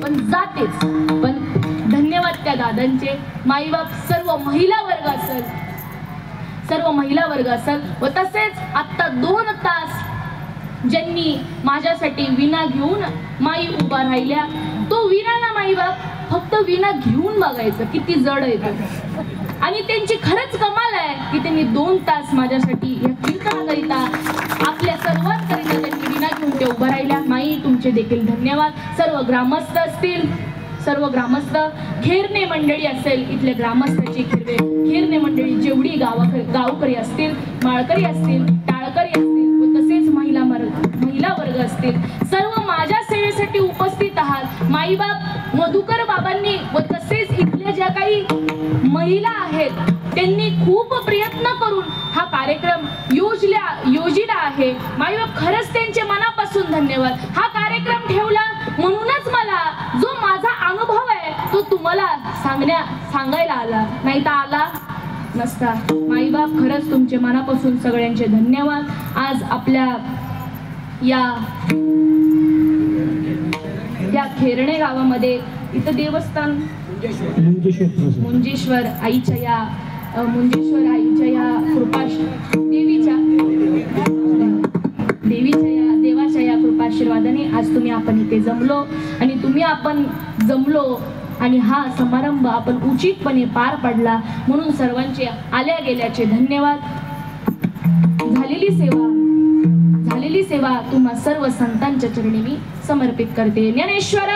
पण जातेच. पण धन्यवाद त्या दादांचे. माईबाप, सर्व महिला वर्ग असेल व तसेच आता 2 तास ज्यांनी माझ्यासाठी विणा घेऊन माई उभा राहिल्या, तो विणा ना माईबाप फक्त विणा घेऊन बघायचं किती जड आहे ते. आणि त्यांची खरंच कमाल आहे की त्यांनी 2 तास माझ्यासाठी या कीर्तनाकरिता आपल्या सर्वांकरिता त्यांनी विणा घेऊन ते उभा राहिल्या. माई, तुमचे देखील धन्यवाद. सर्व ग्रामस्थ असतील, सर्व ग्रामस्थ, खेरणे मंडळी असेल, इथले ग्रामस्थाची खेरणे मंडळी जेवढी गावकरी असतील, माळकरी असतील, वारकरी असतील व तसेच महिला वर्ग असतील, सर्व माझ्या सेवेसाठी उपस्थित आहात. माईबाप मधुकर बाबांनी व तसेच इथल्या ज्या काही महिला आहेत त्यांनी खूप प्रयत्न करून हा कार्यक्रम योजिला आहे. माईबाप खरंच त्यांचे मनापासून धन्यवाद. हा कार्यक्रम ठेवला म्हणूनच मला जो माझा अनुभव आहे तो तुम्हाला सांगायला आला, नाही तर आला नसता. माईबाप खरंच तुमचे मनापासून सगळ्यांचे धन्यवाद. आज आपल्या या खेरणे गावामध्ये इथं देवस्थान मुंजेश्वर आईच्या या कृपाश देवाच्या या कृपाशीर्वादाने आज आपण इथे जमलो आणि हा समारंभ आपण उचितपणे पार पडला म्हणून सर्वांचे आल्या गेल्याचे धन्यवाद. झालेली सेवा तुम्हा सर्व संतांच्या चरणी मी समर्पित करते. ज्ञानेश्वर